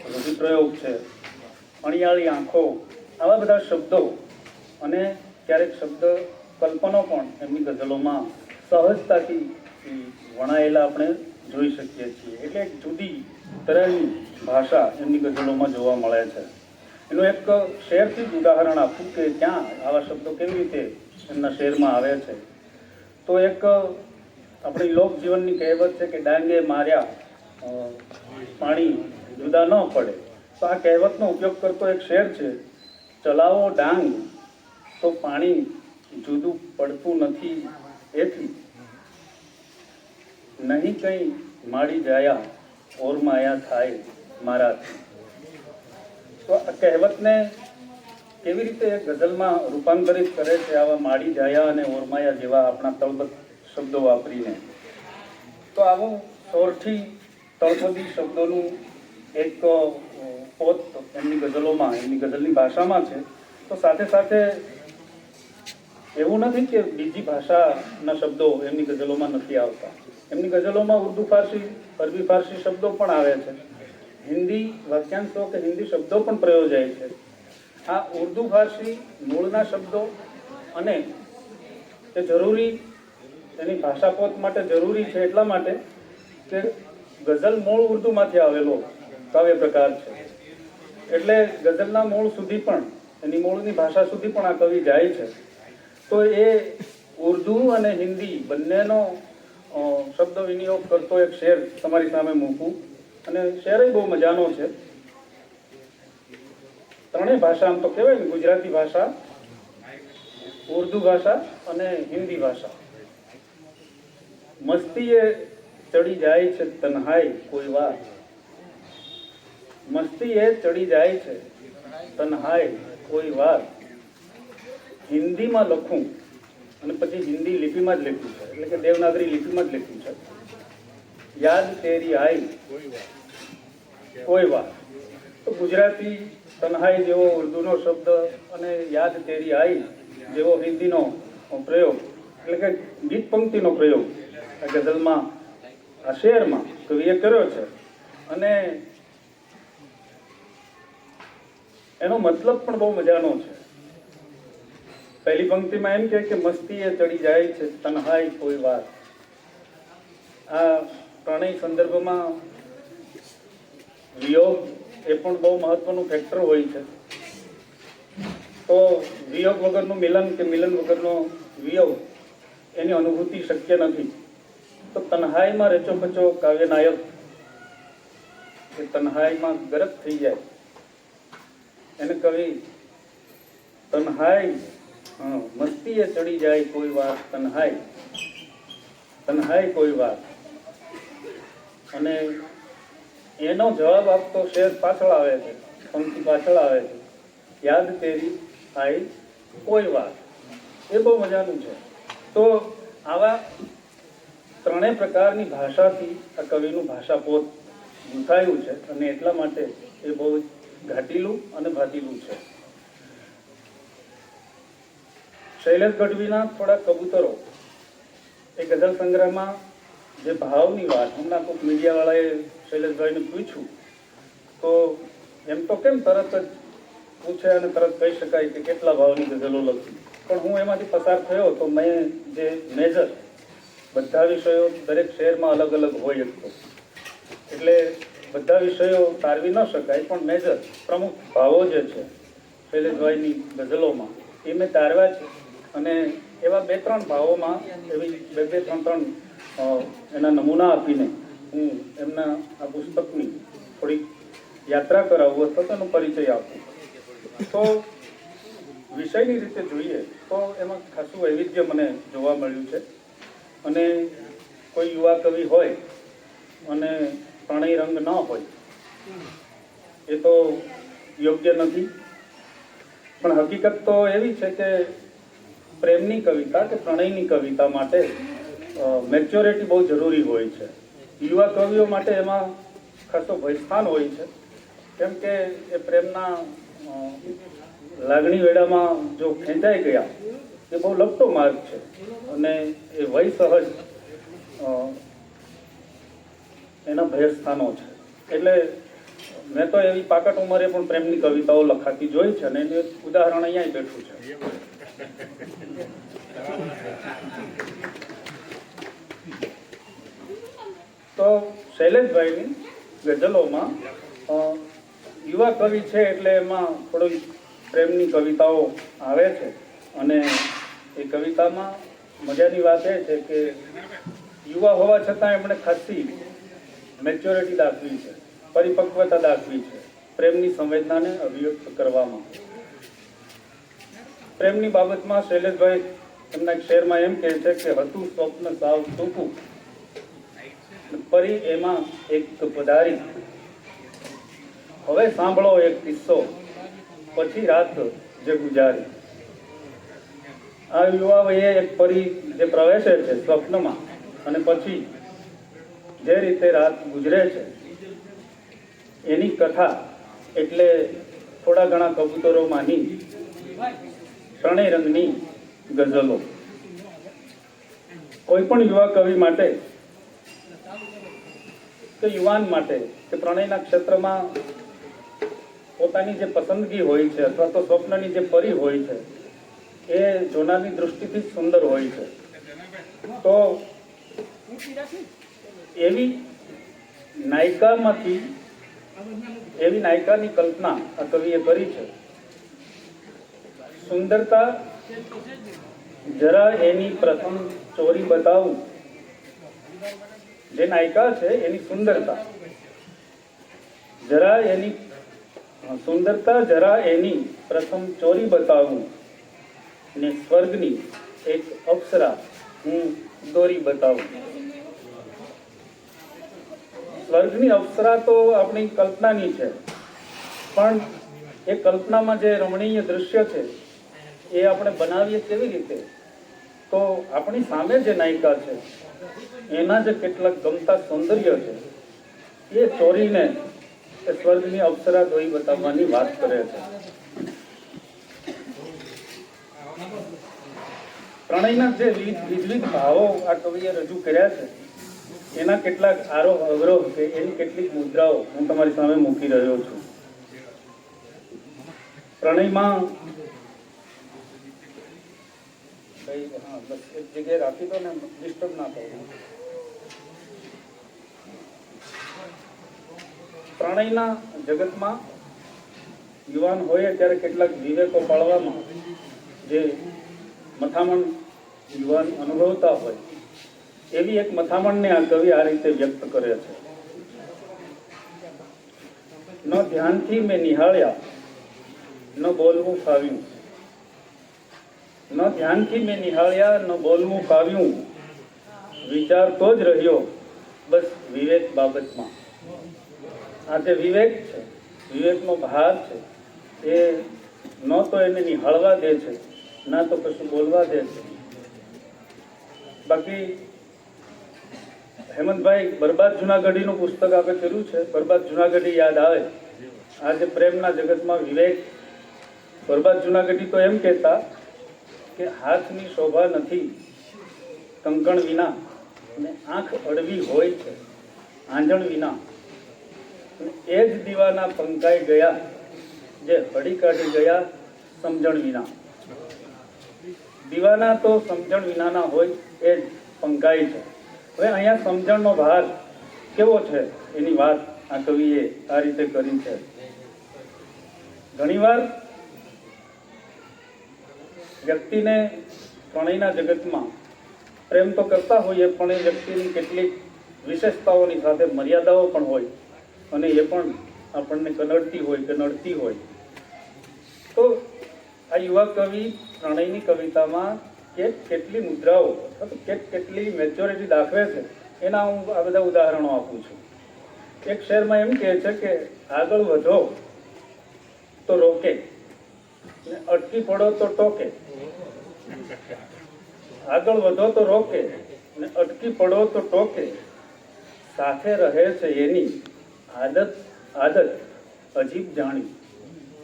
Speaker 5: રૂઢિપ્રયોગ છે, અણિયાળી આંખો, આવા બધા શબ્દો અને ક્યારેક શબ્દ કલ્પનો પણ એમની ગઝલોમાં સહજતાથી વણાયેલા આપણે જોઈ શકીએ છીએ. એટલે એક જુદી તરહની ભાષા એમની ગઝલોમાં જોવા મળે છે. એનું એક શેરથી જ ઉદાહરણ આપું કે ક્યાં આવા શબ્દો કેવી રીતે એમના શેરમાં આવે છે. તો એક આપણી લોકજીવનની કહેવત છે કે ડાંગે માર્યા પાણી જુદા ન પડે. તો આ કહેવતનો ઉપયોગ કરતો એક શેર છે, ચલાવો ડાંગ તો પાણી જુદું પડતું નથી એથી, નહીં કંઈ માડી જાયા ઓરમાયા થાય મારાથી. તો આ કહેવતને કેવી રીતે ગઝલમાં રૂપાંતરિત કરે છે આવા માડી જાયા અને ઓરમાયા જેવા આપણા તળપદ શબ્દો વાપરીને. તો આવું સોરઠી તળપદી શબ્દોનું એક પોત એમની ગઝલોમાં, એમની ગઝલની ભાષામાં છે. તો સાથે સાથે એવું નથી કે બીજી ભાષાના શબ્દો એમની ગઝલોમાં નથી આવતા. એમની ગઝલોમાં ઉર્દુ ફારસી, અરબી ફારસી શબ્દો પણ આવે છે, હિન્દી વાક્યાંશો કે હિન્દી શબ્દો પણ પ્રયોજાય છે. આ ઉર્દુ ફારસી મૂળના શબ્દો અને તે જરૂરી એની ભાષાપોત માટે જરૂરી છે એટલા માટે કે ગઝલ મૂળ ઉર્દુમાંથી આવેલો કાવ્ય પ્રકાર છે. એટલે ગઝલના મૂળ સુધી પણ એની મૂળની ભાષા સુધી પણ આ કવિ જાય છે. તો એ ઉર્દુ અને હિન્દી બંનેનો શબ્દ વિનિયોગ કરતો એક શેર તમારી સામે મૂકું, અને શેર બહુ મજાનો છે. ત્રણેય ભાષા આમ તો કહેવાય ને, ગુજરાતી ભાષા, ઉર્દુ ભાષા અને હિન્દી ભાષા. મસ્તીએ ચડી જાય છે તન્હાઈ કોઈ વાર, મસ્તીએ ચડી જાય છે તન્હાઈ કોઈ વાર, હિન્દીમાં લખું, અને પછી હિન્દી લિપિમાં જ લખ્યું છે, એટલે કે દેવનાગરી લિપિમાં જ લખ્યું છે. યાદ તેરી આઈ કોઈ વાર. તો ગુજરાતી તન્હાઈ જેવો ઉર્દુનો શબ્દ અને યાદ તેરી આઈ જેવો હિન્દીનો પ્રયોગ, એટલે કે ગીત પંક્તિનો પ્રયોગ આ ગઝલમાં, આ શેરમાં કવિએ કર્યો છે. અને એનો મતલબ પણ બહુ મજાનો છે. પહેલી પંક્તિમાં એમ કે મસ્તીએ ચડી જાય છે તન્હાઈ કોઈ વાર. આ પ્રણય સંદર્ભમાં વિયોગ એ પણ બહુ મહત્વનું ફેક્ટર હોય છે. તો વિયોગ વગરનું મિલન કે મિલન વગરનો વિયોગ, એની અનુભૂતિ શક્ય નથી. તો તન્હાઈમાં રચોપચો કાવ્ય નાયક એ તન્હાઈમાં ગરક થઈ જાય, એને કવિ તન્હાઈ, મસ્તીએ ચડી જાય કોઈ વાર તન્હાઈ, તન્હાઈ કોઈ વાર. અને એનો જવાબ આપતો શેર પાછળ આવે છે, પંક્તિ પાછળ આવે છે, યાદ તેરી આઈ કોઈ વાર. એ બહુ મજાનું છે. તો આવા ત્રણેય પ્રકારની ભાષાથી આ કવિનું ભાષાપોત ગૂંથાયું છે, અને એટલા માટે એ બહુ ઘાટીલું અને ભાતીલું છે. શૈલેષ ગઢવીના થોડા કબૂતરો એ ગઝલ સંગ્રહમાં જે ભાવની વાત, હમણાં કોઈક મીડિયાવાળાએ શૈલેષભાઈને પૂછ્યું તો એમ તો કેમ તરત જ પૂછે અને તરત કહી શકાય કે કેટલા ભાવની ગઝલો લખી, પણ હું એમાંથી પસાર થયો તો મેં જે મેજર બધા વિષયો દરેક શહેરમાં અલગ અલગ હોય શકતો, એટલે બધા વિષયો તારવી ન શકાય, પણ મેજર પ્રમુખ ભાવો જે છે શૈલેષભાઈની ગઝલોમાં એ મેં તારવ્યા છે. અને એવા 2-3 ભાવોમાં એવી 2-3 એના નમૂના આપીને હું એમના આ પુસ્તકની થોડીક યાત્રા કરાવું અથવા તેનો પરિચય આપું. તો વિષયની રીતે જોઈએ તો એમાં ખાસું વૈવિધ્ય મને જોવા મળ્યું છે. અને કોઈ યુવા કવિ હોય અને પ્રણય રંગ ન હોય એ તો યોગ્ય નથી. પણ હકીકત તો એવી છે કે પ્રેમની કવિતા કે પ્રણયની કવિતા માટે મેચ્યોરિટી બહુ જરૂરી હોય છે. યુવા કવિઓ માટે એમાં ખાસો ભયસ્થાન હોય છે, કેમ કે એ પ્રેમના લાગણી વેડામાં જો ખેંચાઈ ગયા એ બહુ લપટો માર્ગ છે, અને એ વય સહજ એના ભયસ્થાનો છે. એટલે મેં તો એવી પાકટ ઉંમરે પણ પ્રેમની કવિતાઓ લખાતી જોઈ છે, અને એનું ઉદાહરણ અહીંયા બેઠું છે. તો શૈલેષભાઈની ગઝલોમાં યુવા કવિ છે એટલે એમાં થોડી પ્રેમની કવિતાઓ આવે છે. અને એ કવિતામાં મજાની વાત એ છે કે યુવા હોવા છતાં એમણે ખાસી મેચ્યોરિટી દાખવી છે, પરિપક્વતા દાખવી છે પ્રેમની સંવેદનાને અભિવ્યક્ત કરવામાં. પ્રેમની બાબતમાં શૈલેષભાઈ એમના એક શેરમાં એમ કહે છે કે હતું સ્વપ્ન સાવ ટૂંકું, પરી એમાં એક પધારી, હવે સાંભળો એક કિસ્સો, પછી રાત જે ગુજારી. આ યુવા વયે એક પરી જે પ્રવેશે છે સ્વપ્નમાં, અને પછી જે રીતે રાત ગુજરે છે એની કથા, એટલે થોડા ઘણા કબૂતરોમાંની ત્રણેય રંગની ગઝલો. કોઈ પણ યુવા કવિ માટે કે યુવાન માટે કે પ્રણયના ક્ષેત્રમાં પોતાની જે પસંદગી હોય છે અથવા તો સ્વપ્નની જે પરી હોય છે એ જોનારની દૃષ્ટિથી જ સુંદર હોય છે. તો એવી નાયિકાની કલ્પના આ કવિએ કરી છે. સુંદરતા જરા એની પ્રથમ ચોરી બતાવું. જે નાયિકા છે એની સુંદરતા જરા એની પ્રથમ ચોરી બતાવું ને સ્વર્ગની એક અપ્સરા હું દોરી બતાવું. સ્વર્ગની અપ્સરા તો આપણી કલ્પનાની છે, પણ એ કલ્પનામાં જે રમણીય દૃશ્ય છે એ આપણે બનાવીએ કેવી રીતે? તો આપણી સામે જે નાયિકા છે એના જે કેટલાક ગમતા સૌંદર્ય છે એ ચોરીને એ સ્વર્ગની અપ્સરા દોરી બતાવવાની વાત કરે છે. પ્રણયના જે વિવિધ ભાવો આ કવિએ રજૂ કર્યા છે એના કેટલાક આરોહ અવરોહ કે એની કેટલીક મુદ્રાઓ હું તમારી સામે મૂકી રહ્યો છું. પ્રણયમાં બસ એક જગ્યાએ રાખી દો ને, ડિસ્ટર્બ ના કરો. પ્રણયના જગતમાં યુવાન હોય ત્યારે કેટલાક વિવેકો પાળવામાં જે મથામણ યુવાન અનુભવતા હોય એવી એક મથામણને આ કવિ આ રીતે વ્યક્ત કરે છે. ન ધ્યાનથી મેં નિહાળ્યા ન બોલવું ફાવ્યું. ન ધ્યાનથી મેં નિહાળ્યા ન બોલવું ફાવ્યું, વિચારતો જ રહ્યો બસ વિવેક બાબતમાં. આ જે વિવેક છે, વિવેકનો ભાર છે, એ ન તો એને નિહાળવા દે છે, ના તો કશું બોલવા દે છે. બાકી હેમંતભાઈ બરબાદ જુનાગઢીનું પુસ્તક આપણે કર્યું છે, બરબાદ જુનાગઢી યાદ આવે. આજે પ્રેમના જગતમાં વિવેક. બરબાદ જુનાગઢી તો એમ કહેતા કે હાથની શોભા નથી કંકણ વિના, અને આંખ અડવી હોય છે આંજણ વિના. એ જ દીવાના પંકાઈ ગયા જે હળી કાઢી ગયા સમજણ વિના. દીવાના તો સમજણ વિનાના હોય એ જ પંકાઈ છે. હવે અહીંયા સમજણનો ભાર કેવો છે એની વાત આ કવિએ આ રીતે કરી છે. ઘણીવાર વ્યક્તિને પ્રણયના જગતમાં પ્રેમ તો કરતા હોઈએ, પણ એ વ્યક્તિની કેટલીક વિશેષતાઓની સાથે મર્યાદાઓ પણ હોય, અને એ પણ આપણને કનડતી હોય કે નડતી હોય. તો આ યુવા કવિ પ્રણયની કવિતામાં કેટલી મુદ્રાઓ અથવા કેટલી મેચ્યોરિટી દાખવે છે એના હું આ બધા ઉદાહરણો આપું છું. એક શેરમાં એમ કહે છે કે આગળ વધો તો રોકે ને અટકી પડો તો ટોકે. આગળ વધો તો રોકે ને અટકી પડો તો ટોકે, સાથે રહે છે એની આદત અજીબ જાણી.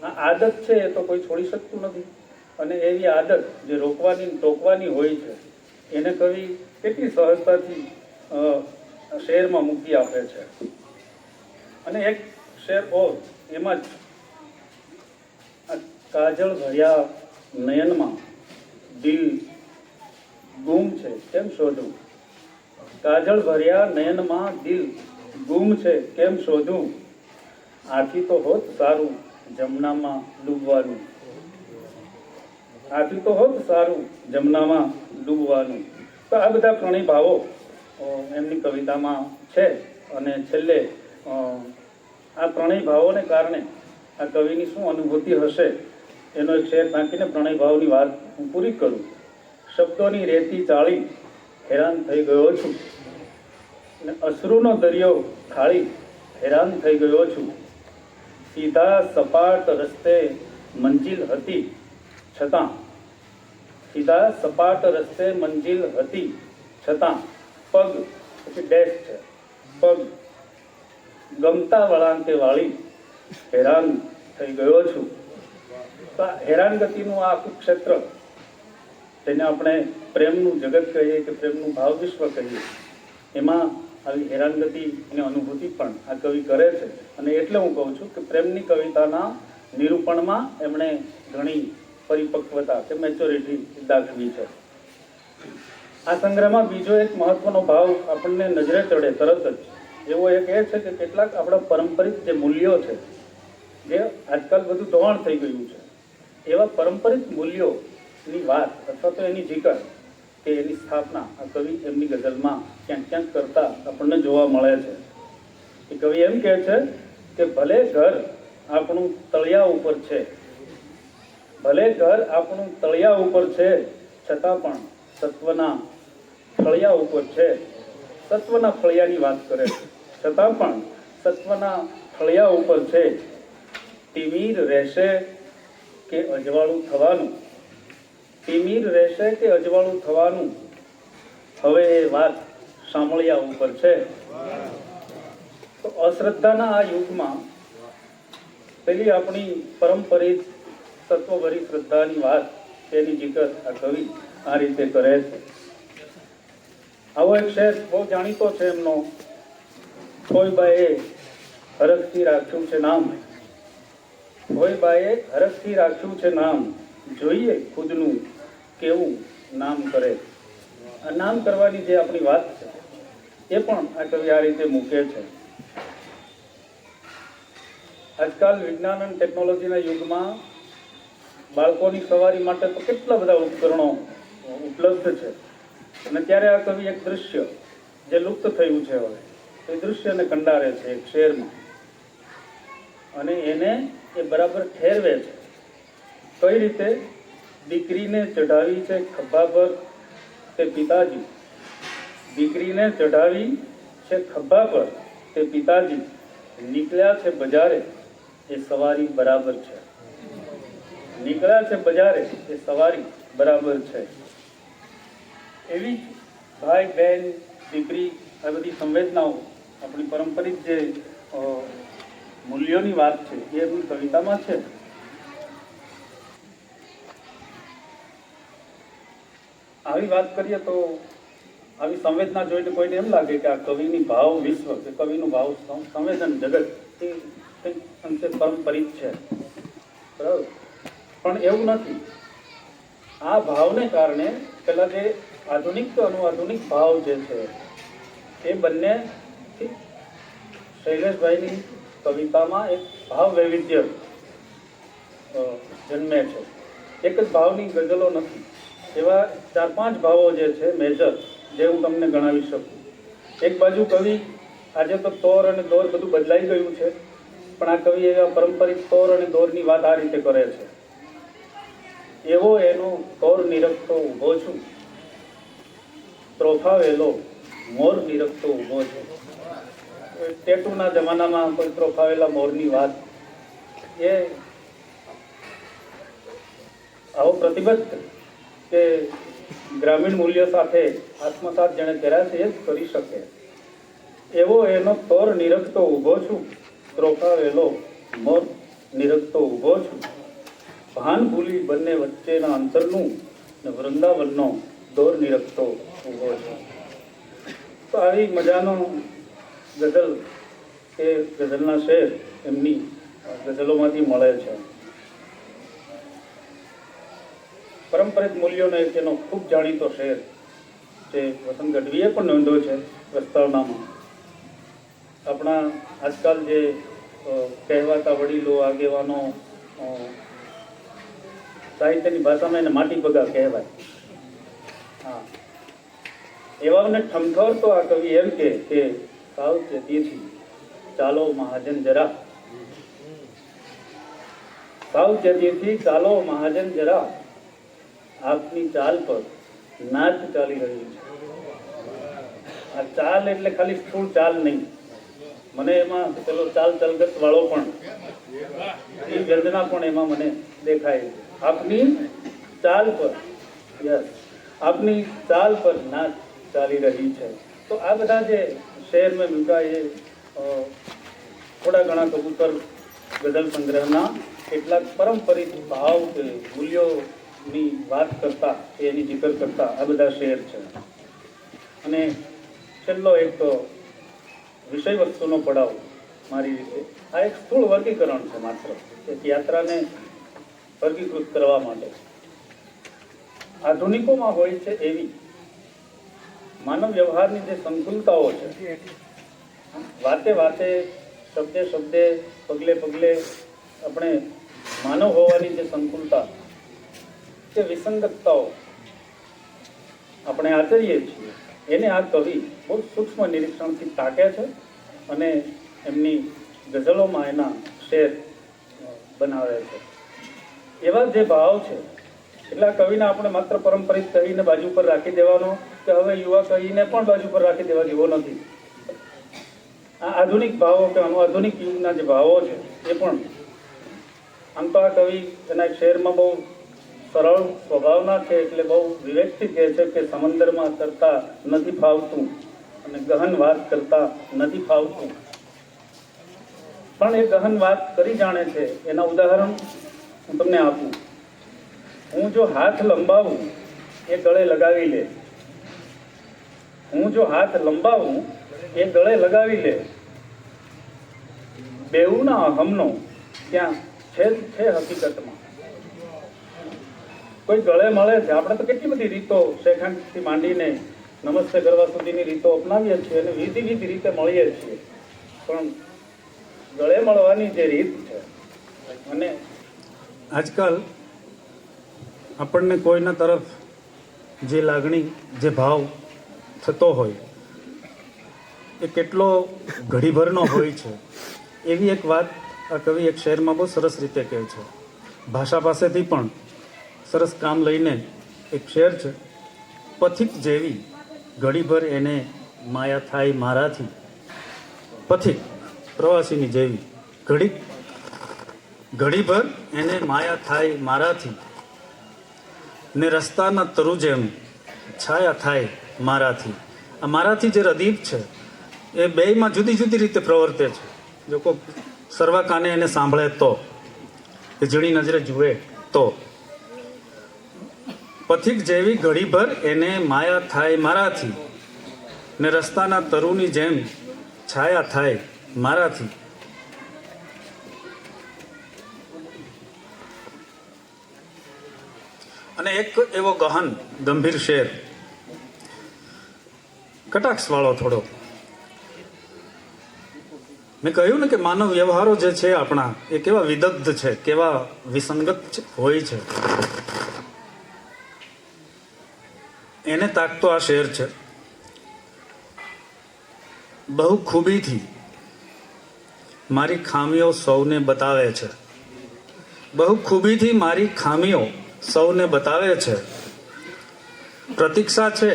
Speaker 5: આ આદત છે એ તો કોઈ છોડી શકતું નથી, અને એવી આદત જે રોકવાની ટોકવાની હોય છે એને કવિ કેટલી સહજતાથી શેરમાં મૂકી આપે છે. અને એક શેર એમાં જ કાજળ ભર્યા નયનમાં દિલ ગુમ છે કેમ શોધું. કાજળ ભર્યા નયનમાં દિલ ગુમ છે કેમ શોધું, આથી તો હોત સારું જમનામાં ડૂબવાનું. આથી તો હોત સારું જમનામાં ડૂબવાનું. તો આ બધા પ્રણય ભાવો એમની કવિતામાં છે. અને છેલ્લે આ પ્રણય ભાવોને કારણે આ કવિની શું અનુભૂતિ હશે એનો એક શેર નાખીને પ્રણય ભાવની વાત હું પૂરી કરું. શબ્દોની રેતી ચાળી હેરાન થઈ ગયો છું, ને અશ્રુનો દરિયો ખાળી હેરાન થઈ ગયો છું. સીધા સપાટ રસ્તે મંજિલ હતી છતાં, સીધા સપાટ રસ્તે મંજિલ હતી છતાં પગ પછી ડેશ છે, પગ ગમતા વળાંકે વાળી હેરાન થઈ ગયો છું. તો હેરાનગતિનું આ આખું ક્ષેત્ર, તેને આપણે પ્રેમનું જગત કહીએ કે પ્રેમનું ભાવ વિશ્વ કહીએ, એમાં આવી હેરાનગતિ અને અનુભૂતિ પણ આ કવિ કરે છે. અને એટલે હું કહું છું કે પ્રેમની કવિતાના નિરૂપણમાં એમણે ઘણી પરિપક્વતા કે મેચ્યોરિટી દાખવી છે. આ સંગ્રહમાં બીજો એક મહત્વનો ભાવ આપણને નજરે ચડે તરત જ, એવો એક એ છે કે કેટલાક આપણા પારંપરિક જે મૂલ્યો છે, જે આજકાલ બધું ધોવાણ થઈ ગયું છે, એવા પારંપરિક મૂલ્યોની વાત અથવા તો એની જીકર કે એની સ્થાપના આ કવિ એમની ગઝલમાં ક્યાંક ક્યાંક કરતા આપણને જોવા મળે છે. એ કવિ એમ કહે છે કે ભલે ઘર આપણું તળિયા ઉપર છે, ભલે ઘર આપણું તળિયા ઉપર છે, છતાં પણ સત્વના ફળિયા ઉપર છે. સત્વના ફળિયાની વાત કરે છે, છતાં પણ સત્વના ફળિયા ઉપર છે. તિમિર રહેશે કે અજવાળું થવાનું, તિમિર રહેશે કે અજવાળું થવાનું, હવે એ વાત સાંભળ્યા ઉપર છે. તો અશ્રદ્ધાના આ યુગમાં પેલી આપણી પરંપરિત તત્વભરી શ્રદ્ધાની વાત તેની જીકર આ કવિ આ રીતે કરે છે. આવો એક શેર બહુ જાણીતો છે એમનો, કોઈ બાએ હરખથી રાખ્યું છે નામ, કોઈ બાએ હરખથી રાખ્યું છે નામ, જોઈએ ખુદનું કેવું નામ કરે. આ નામ કરવાની જે આપણી વાત છે એ પણ આ કવિ આ રીતે મૂકે છે. આજકાલ વિજ્ઞાન અને ટેકનોલોજીના યુગમાં બાળકોની સવારી માટે તો કેટલા બધા ઉપકરણો ઉપલબ્ધ છે, અને ત્યારે આ કવિ એક દૃશ્ય જે લુપ્ત થયું છે હવે એ દૃશ્યને કંડારે છે એક શેરમાં, અને એને એ બરાબર ઠેરવે છે. કઈ રીતે? દીકરીને ચઢાવી છે ખભા પર તે પિતાજી, દીકરીને ચઢાવી છે ખભા પર તે પિતાજી, નીકળ્યા છે બજારે એ સવારી બરાબર છે, નીકળ્યા છે બજારે એ સવારી બરાબર છે. એવી જ ભાઈ બહેન દીકરી આ બધી સંવેદનાઓ આપણી પારંપરિક જે મૂલ્યોની વાત છે એ એમની કવિતામાં છે. આવી વાત કરીએ તો આવી સંવેદના જોઈને કોઈને એમ લાગે કે આ કવિની ભાવ વિશ્વ કે કવિનું ભાવ સંવેદન જગત એ કંઈક અંશે પારંપરિક છે, બરાબર. પણ એવું નથી. આ ભાવને કારણે પેલા જે આધુનિક તો અનુઆધુનિક ભાવ જે છે એ બંને શૈલેષભાઈની કવિતામાં એક ભાવ વૈવિધ્ય જન્મે છે. એક જ ભાવની ગઝલો નથી, એવા 4-5 ભાવો જે છે મેજર, જે હું તમને ગણાવી શકું. એક બાજુ કવિ, આજે તો તોર અને દોર બધું બદલાઈ ગયું છે, પણ આ કવિ એવા પારંપરિક તોર અને દોરની વાત આ રીતે કરે છે. એવો એનો તોર નિરખતો ઊભો છું, ત્રોફાવેલો મોર નિરખતો ઊભો છું. ટેટુના જમાનામાં કોઈ ત્રોફાવેલા મોરની વાત, એ આવો પ્રતિબદ્ધ કે ગ્રામીણ મૂલ્ય સાથે આત્મસાત જેણે કર્યા છે એ જ કરી શકે. એવો એનો તોર નિરખતો ઊભો છું, ત્રોફાવેલો મોર નિરખતો ઊભો છું, ભાન ભૂલી બંને વચ્ચેના અંતરનું ને વૃંદાવનનો દોર નિરખતો ઊભો છું. તો આવી મજાનો ગઝલ કે ગઝલના શેર એમની ગઝલોમાંથી મળે છે. પારંપરિક મૂલ્યોનો એક એનો ખૂબ જાણીતો શેર જે વસંત ગઢવીએ પણ નોંધ્યો છે પ્રસ્તાવનામાં. આપણા આજકાલ જે કહેવાતા વડીલો આગેવાનો, સાહિત્યની ભાષામાં એને માટી પગા કહેવાય. હા, એવાને ઠમઠોરતો આ કવિ એમ કે સાવચેતીથી ચાલો મહાજન જરા, સાવચેતીથી ચાલો મહાજન જરા, આપની ચાલ પર નાચ ચાલી રહ્યું છે. આ ચાલ એટલે ખાલી સ્થૂળ ચાલ નહીં, મને એમાં પેલો ચાલ ચલગત વાળો પણ એ ગર્જના પણ એમાં મને દેખાય. આપની ચાલ પર, યસ, આપની ચાલ પર નાચ ચાલી રહી છે. તો આ બધા જે શેર મેં મૂકા એ થોડા ઘણા કબૂતર ગઝલ સંગ્રહના કેટલાક પારંપરિક ભાવ કે મૂલ્યોની વાત કરતા, એની જીકર કરતા આ બધા શેર છે. અને છેલ્લો એક વિષય વસ્તુનો પડાવ મારી રીતે આ એક સ્થૂળ વર્ગીકરણ છે માત્ર, એક યાત્રાને વર્ગીકૃત કરવા માટે. આધુનિકોમાં હોય છે એવી માનવ વ્યવહારની જે સંકુલતાઓ છે, વાતે વાતે, શબ્દે શબ્દે, પગલે પગલે આપણે માનવ હોવાની જે સંકુલતા, જે વિસંગતતાઓ આપણે આચરીએ છીએ, એને આ કવિ બહુ સૂક્ષ્મ નિરીક્ષણથી તાકે છે અને એમની ગઝલોમાં એના શેર બનાવે છે. એવા જે ભાવ છે એટલે આ કવિને આપણે માત્ર પારંપરિક કવિને બાજુ પર રાખી દેવાનો કે હવે યુવા કવિને પણ બાજુ પર રાખી દેવા જેવો નથી. આ આધુનિક ભાવો કે આધુનિક યુગના જે ભાવો છે એ પણ આમ તો આ કવિ એના એક શેરમાં બહુ સરળ સ્વભાવના છે એટલે બહુ વિવેકથી કહે છે કે સમંદરમાં તરતા નથી ફાવતું અને ગહન વાત કરતા નથી ફાવતું. પણ એ ગહન વાત કરી જાણે છે. એના ઉદાહરણ હું તમને આપું. હું જો હાથ લંબાવું એ ગળે લગાવી લે, હું જો હાથ લંબાવું એ ગળે લગાવી લે, બેઉના અહમનો ત્યાં છેદ છે હકીકતમાં. કોઈ ગળે મળે છે, આપણે તો કેટલી બધી રીતો શેખાંડથી માંડીને નમસ્તે કરવા સુધીની રીતો અપનાવીએ છીએ અને વિધિ રીતે મળીએ છીએ, પણ ગળે મળવાની જે રીત છે અને આજકાલ આપણને કોઈના તરફ જે લાગણી, જે ભાવ થતો હોય એ કેટલો ઘડીભરનો હોય છે. એવી એક વાત આ કવિ એક શેરમાં બહુ સરસ રીતે કહે છે. ભાષા પાસેથી પણ સરસ કામ લઈને એક શેર છે. પથિક જેવી ઘડીભર એને માયા થાય મારાથી, પથિક પ્રવાસીની જેવી ઘડીભર એને માયા થાય મારાથી, ને રસ્તાના તરુ જેમ છાયા થાય મારાથી. આ મારાથી જે રદીપ છે એ બેયમાં જુદી જુદી રીતે પ્રવર્તે છે. જો કોઈ સર્વા કાને એને સાંભળે તો, કે ઝીણી નજરે જુએ તો. પથિક જેવી ઘડીભર એને માયા થાય મારાથી, ને રસ્તાના તરુની જેમ છાયા થાય મારાથી. અને એક એવો ગહન ગંભીર શેર, કટાક્ષ વાળો થોડો. મેં કહ્યું ને કે માનવ વ્યવહારો જે છે આપણા એ કેવા વિદગ્ધ છે, કેવા વિસંગત હોય છે. એને તાકતો આ શેર છે. બહુ ખૂબીથી મારી ખામીઓ સૌને બતાવે છે, બહુ ખૂબીથી મારી ખામીઓ સૌને બતાવે છે. પ્રતીક્ષા છે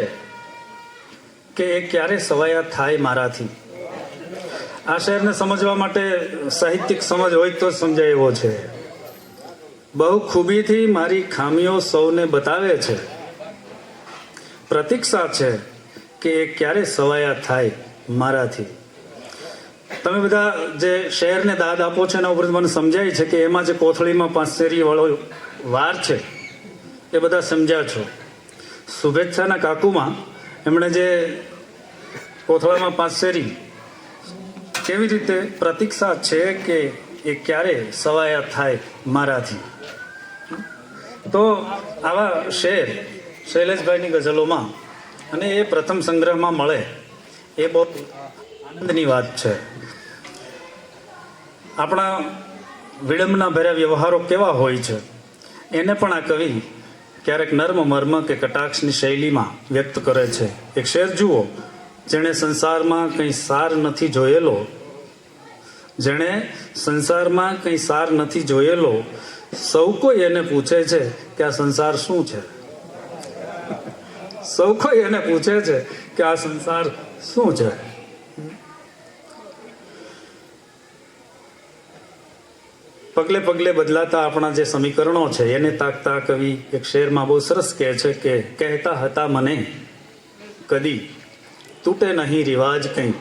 Speaker 5: કે એ ક્યારે સવાયા થાય મારાથી. આ શેરને સમજવા માટે સાહિત્યિક સમજ હોય તો સમજાય એવો છે. બહુ ખૂબીથી મારી ખામીઓ સૌને બતાવે છે. પ્રતીક્ષા છે કે એ ક્યારે સવાયા થાય મારાથી. તમે બધા જે શેરને દાદ આપો છો એના ઉપર મને સમજાય છે કે એમાં જે કોથળીમાં પાંચેરી વાળો વાર છે એ બધા સમજ્યા છો. શુભેચ્છાના કાકુમાં એમણે જે કોથળામાં પાંચેરી કેવી રીતે પ્રતીક્ષા છે કે એ ક્યારે સવાયા થાય મારાથી. તો આવા શેર શૈલેષભાઈની ગઝલોમાં અને એ પ્રથમ સંગ્રહમાં મળે એ બહુ આનંદની વાત છે. આપણા વિડંબના ભર્યા વ્યવહારો કેવા હોય છે એને પણ આ કવિ ક્યારેક નર્મ મર્મ કે કટાક્ષની શૈલીમાં વ્યક્ત કરે છે. એક શેર જુઓ. જેણે સંસારમાં કંઈ સાર નથી જોયેલો, જેણે સંસારમાં કંઈ સાર નથી જોયેલો, સૌ કોઈ એને પૂછે છે કે આ સંસાર શું છે. સૌ કોઈ એને પૂછે છે કે આ સંસાર શું છે. પગલે પગલે બદલાતા આપણા જે સમીકરણો છે એને તાકતા કવિ એક શેરમાં બહુ સરસ કહે છે કે કહેતા હતા મને કદી તૂટે નહીં રિવાજ કંઈ.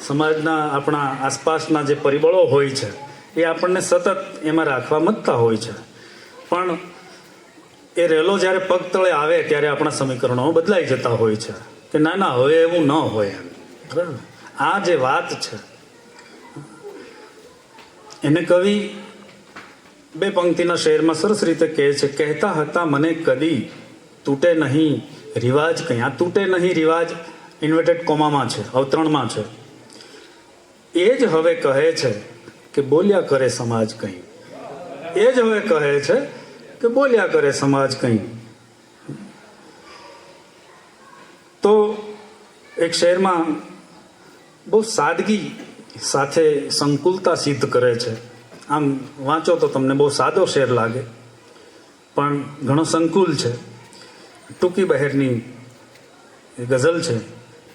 Speaker 5: સમાજના આપણા આસપાસના જે પરિબળો હોય છે એ આપણને સતત એમાં રાખવા મથતા હોય છે, પણ એ રેલો જ્યારે પગ તળે આવે ત્યારે આપણા સમીકરણો બદલાઈ જતા હોય છે કે ના ના હવે એવું ન હોય. બરાબર. આ જે વાત છે એને કવિ બે પંક્તિના શેરમાં સરસ રીતે કહે છે. કહેતા હતા મને કદી તૂટે નહીં રિવાજ કંઈ. આ તૂટે નહીં રિવાજ ઇન્વર્ટેડ કોમામાં છે, અવતરણમાં છે. એ જ હવે કહે છે કે બોલ્યા કરે સમાજ કંઈ.
Speaker 6: એ જ હવે કહે છે કે બોલ્યા કરે સમાજ કંઈ. તો એક શેરમાં બહુ સાદગી સાથે સંકુલતા સિદ્ધ કરે છે. આમ વાંચો તો તમને બહુ સાદો શેર લાગે, પણ ઘણો સંકુલ છે. ટૂંકી બહેરની ગઝલ છે.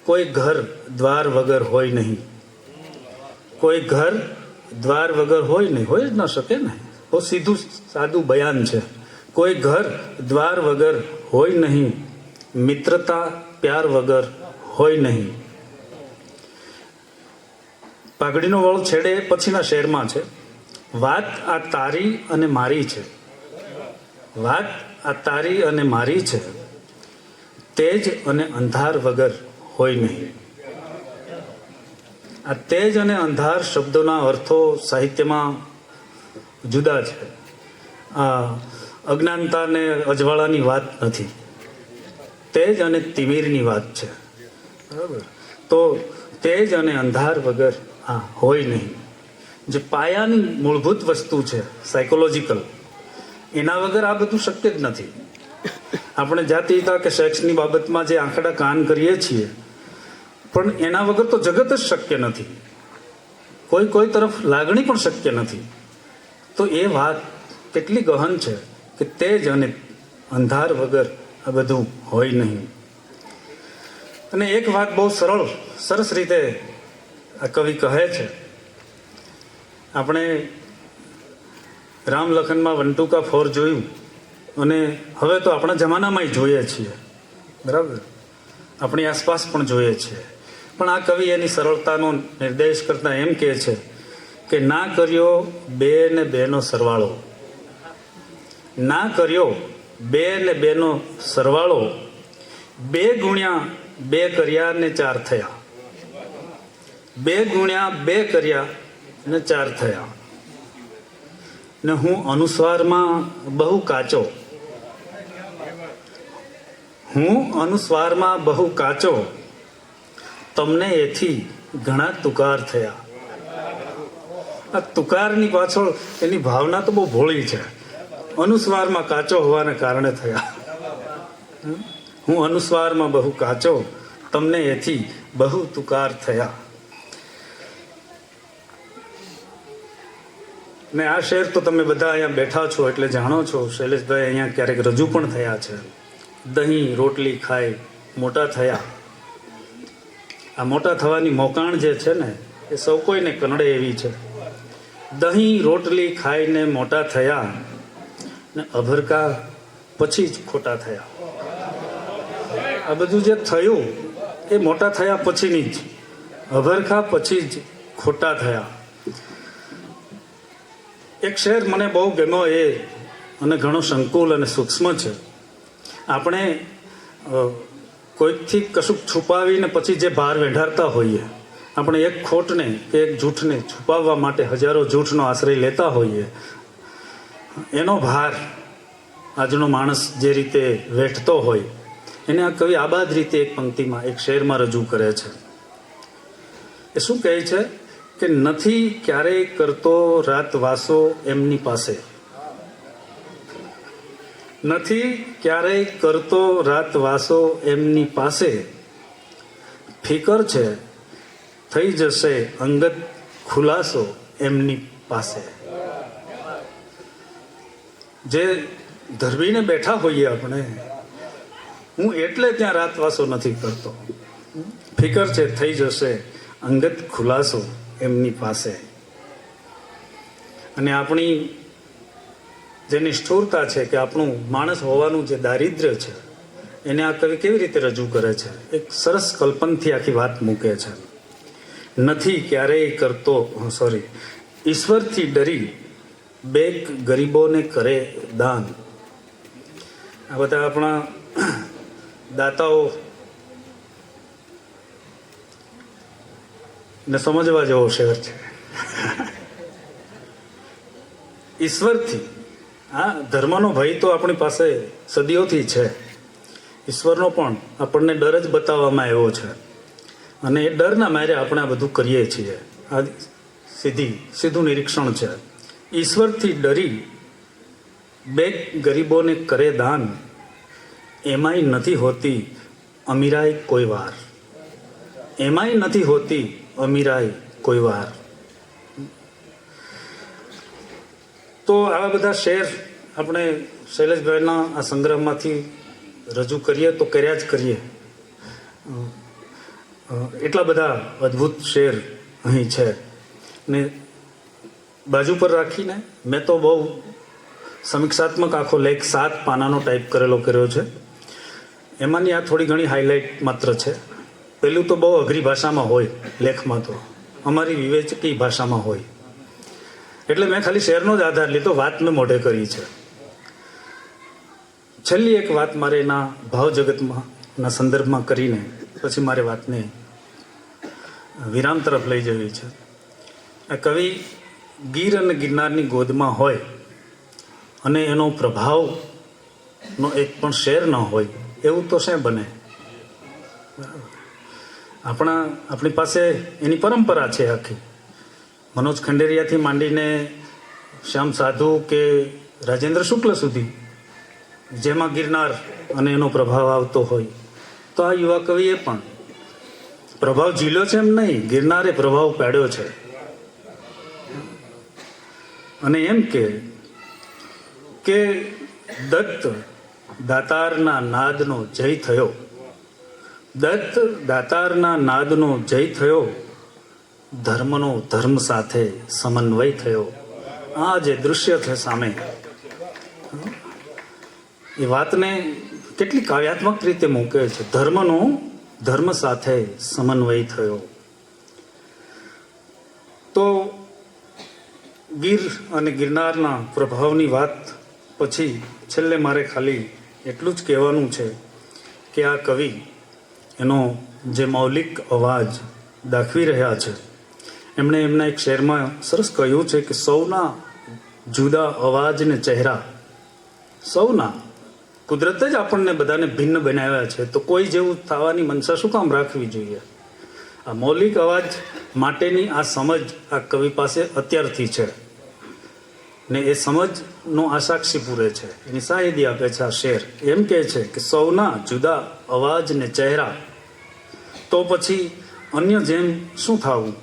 Speaker 6: કોઈ ઘર દ્વાર વગર હોય નહીં, કોઈ ઘર દ્વાર વગર હોય નહીં, હોય જ ન શકે ને. બહુ સીધું સાદું બયાન છે. કોઈ ઘર દ્વાર વગર હોય નહીં, મિત્રતા પ્યાર વગર હોય નહીં. પાઘડીનો વળ છેડે પછીના શેરમાં છે, વાત આ તારી અને મારી છે, વાત આ તારી અને મારી છે, તેજ અને અંધાર વગર હોય નહીં. આ તેજ અને અંધાર શબ્દોના અર્થો સાહિત્યમાં જુદા છે. આ અજ્ઞાનતા ને અજવાળાની વાત નથી, તેજ અને તિમિરની વાત છે. બરાબર? તો તેજ અને અંધાર વગર હોય નહીં. જે પાયાની મૂળભૂત વસ્તુ છે સાયકોલોજીકલ, એના વગર આ બધું શક્ય જ નથી. આપણે જાતિતા કે સેક્સની બાબતમાં જે આંકડા કાન કરીએ છીએ, પણ એના વગર તો જગત જ શક્ય નથી. કોઈ તરફ લાગણી પણ શક્ય નથી. તો એ વાત કેટલી ગહન છે કે તેજ અને અંધાર વગર આ બધું હોય નહીં. અને એક વાત બહુ સરસ રીતે આ કવિ કહે છે. આપણે રામ લખનમાં 1 2 का 4 જોયું, અને હવે તો આપણા જમાનામાં જોઈએ છીએ. બરાબર? આપણી આસપાસ પણ જોઈએ છીએ. પણ આ કવિ એની સરળતાનો નિર્દેશ કરતા એમ કહે છે કે ના કર્યો 2 ને 2 નો સરવાળો, ના કર્યો 2 ને 2 નો સરવાળો, 2 ગુણ્યા 2 કર્યા ને 4 થયા, 2 ગુણ્યા 2 કર્યા ને 4 થયા. ને હું અનુસ્વારમાં બહુ કાચો, હું અનુસ્વારમાં બહુ કાચો, તમને એથી ઘણા તુકાર થયા. આ તુકારની પાછળ એની ભાવના તો બહુ ભોળી છે. અનુસ્વારમાં કાચો હોવાને કારણે થયા. હું અનુસ્વારમાં બહુ કાચો, તમને એથી બહુ તુકાર થયા. ને આ શેર તો તમે બધા અહીંયા બેઠા છો એટલે જાણો છો. શૈલેષભાઈ અહીંયા ક્યારેક રજૂ પણ થયા છે. દહીં રોટલી ખાઈ મોટા થયા. આ મોટા થવાની મોકાણ જે છે ને એ સૌ કોઈને કનડે એવી છે. દહીં રોટલી ખાઈને મોટા થયા, ને અભરકા પછી જ ખોટા થયા. આ બધું જે થયું એ મોટા થયા પછીની જ, અભરખા પછી જ ખોટા થયા. એક શેર મને બહુ ગમ્યો એ, અને ઘણો સંકુલ અને સૂક્ષ્મ છે. આપણે કોઈકથી કશુંક છુપાવીને પછી જે ભાર વેઢારતા હોઈએ, આપણે એક ખોટને કે એક જૂઠને છુપાવવા માટે હજારો જૂઠનો આશ્રય લેતા હોઈએ, એનો ભાર આજનો માણસ જે રીતે વેઠતો હોય એને આ કવિ આબાદ રીતે એક પંક્તિમાં એક શેરમાં રજૂ કરે છે. એ શું કહે છે કે નથી ક્યારેય કરતો રાત વાસો એમની પાસે, નથી ક્યારેય કરતો રાત વાસો એમની પાસે, ફિકર છે થઈ જશે અંગત ખુલાસો એમની પાસે. જે ધરવીને બેઠા હોઈએ આપણે, હું એટલે ત્યાં રાતવાસો નથી કરતો, ફિકર છે થઈ જશે અંગત ખુલાસો એમની પાસે. અને આપણી જે નિષ્ઠુરતા છે કે આપણું માણસ હોવાનું જે દારિદ્ર્ય છે એને આ કવિ કેવી રીતે રજૂ કરે છે. એક સરસ કલ્પનથી આખી વાત મૂકે છે. નથી ક્યારેય કરતો, ઈશ્વરથી ડરી બેક ગરીબોને કરે દાન. આ બધા આપણા દાતાઓ ને સમજવા જેવો શહેર છે. ઈશ્વરથી, હા, ધર્મનો ભય તો આપણી પાસે સદીઓથી છે. ઈશ્વરનો પણ આપણને ડર જ બતાવવામાં આવ્યો છે, અને એ ડરના મારે આપણે આ બધું કરીએ છીએ. આ સીધું નિરીક્ષણ છે. ઈશ્વરથી ડરી બે ગરીબોને કરે દાન, એમાંય નથી હોતી અમીરાય કોઈ વાર, એમાંય નથી હોતી અમીરાય કોઈ વાર. તો આવા બધા શેર આપણે શૈલેષભાઈના આ સંગ્રહમાંથી રજૂ કરીએ તો કર્યા જ કરીએ. એટલા બધા અદ્ભુત શેર અહીં છે ને બાજુ પર રાખીને મેં તો બહુ સમીક્ષાત્મક આખો લેખ 7 પાનાનો ટાઈપ કર્યો છે. એમાંની આ થોડી ઘણી હાઇલાઇટ માત્ર છે. પહેલું તો બહુ અઘરી ભાષામાં હોય લેખમાં, તો અમારી વિવેચકી ભાષામાં હોય, એટલે મેં ખાલી શેરનો જ આધાર લીધો, વાત મેં મોઢે કરી છે. છેલ્લી એક વાત મારે એના ભાવ જગતમાં ના સંદર્ભમાં કરીને પછી મારે વાતને વિરામ તરફ લઈ જવી છે. આ કવિ ગીર અને ગિરનારની ગોદમાં હોય અને એનો પ્રભાવનો એક પણ શેર ન હોય એવું તો શું બને? આપણી પાસે એની પરંપરા છે આખી. મનોજ ખંડેરિયાથી માંડીને શ્યામ સાધુ કે રાજેન્દ્ર શુક્લ સુધી, જેમાં ગિરનાર અને એનો પ્રભાવ આવતો હોય, તો આ યુવા કવિએ પણ પ્રભાવ ઝીલ્યો છે એમ નહીં, ગિરનારે પ્રભાવ પાડ્યો છે. અને એમ કે દત્ત દાતારના નાદનો જય થયો, દત્ત દાતારના નાદનો જય થયો, ધર્મનો ધર્મ સાથે સમન્વય થયો. આ જે દૃશ્ય છે સામે, એ વાતને કેટલી કાવ્યાત્મક રીતે મૂકે છે. ધર્મનો ધર્મ સાથે સમન્વય થયો. તો ગીર અને ગિરનારના પ્રભાવની વાત પછી છેલ્લે મારે ખાલી એટલું જ કહેવાનું છે કે આ કવિ એનો જે મૌલિક અવાજ દાખવી રહ્યા છે, એમણે એમના એક શેરમાં સરસ કહ્યું છે કે સૌના જુદા અવાજ ને ચહેરા, સૌના, કુદરતે જ આપણને બધાને ભિન્ન બનાવ્યા છે, તો કોઈ જેવું થવાની મનસા શું કામ રાખવી જોઈએ? આ મૌલિક અવાજ માટેની આ સમજ આ કવિ પાસે અત્યારથી છે ને એ સમજનો આ સાક્ષી પૂરે છે, એની શાહિદી આપે છે આ શેર. એમ કહે છે કે સૌના જુદા અવાજ ને ચહેરા, તો પછી અન્ય જેમ શું થવું?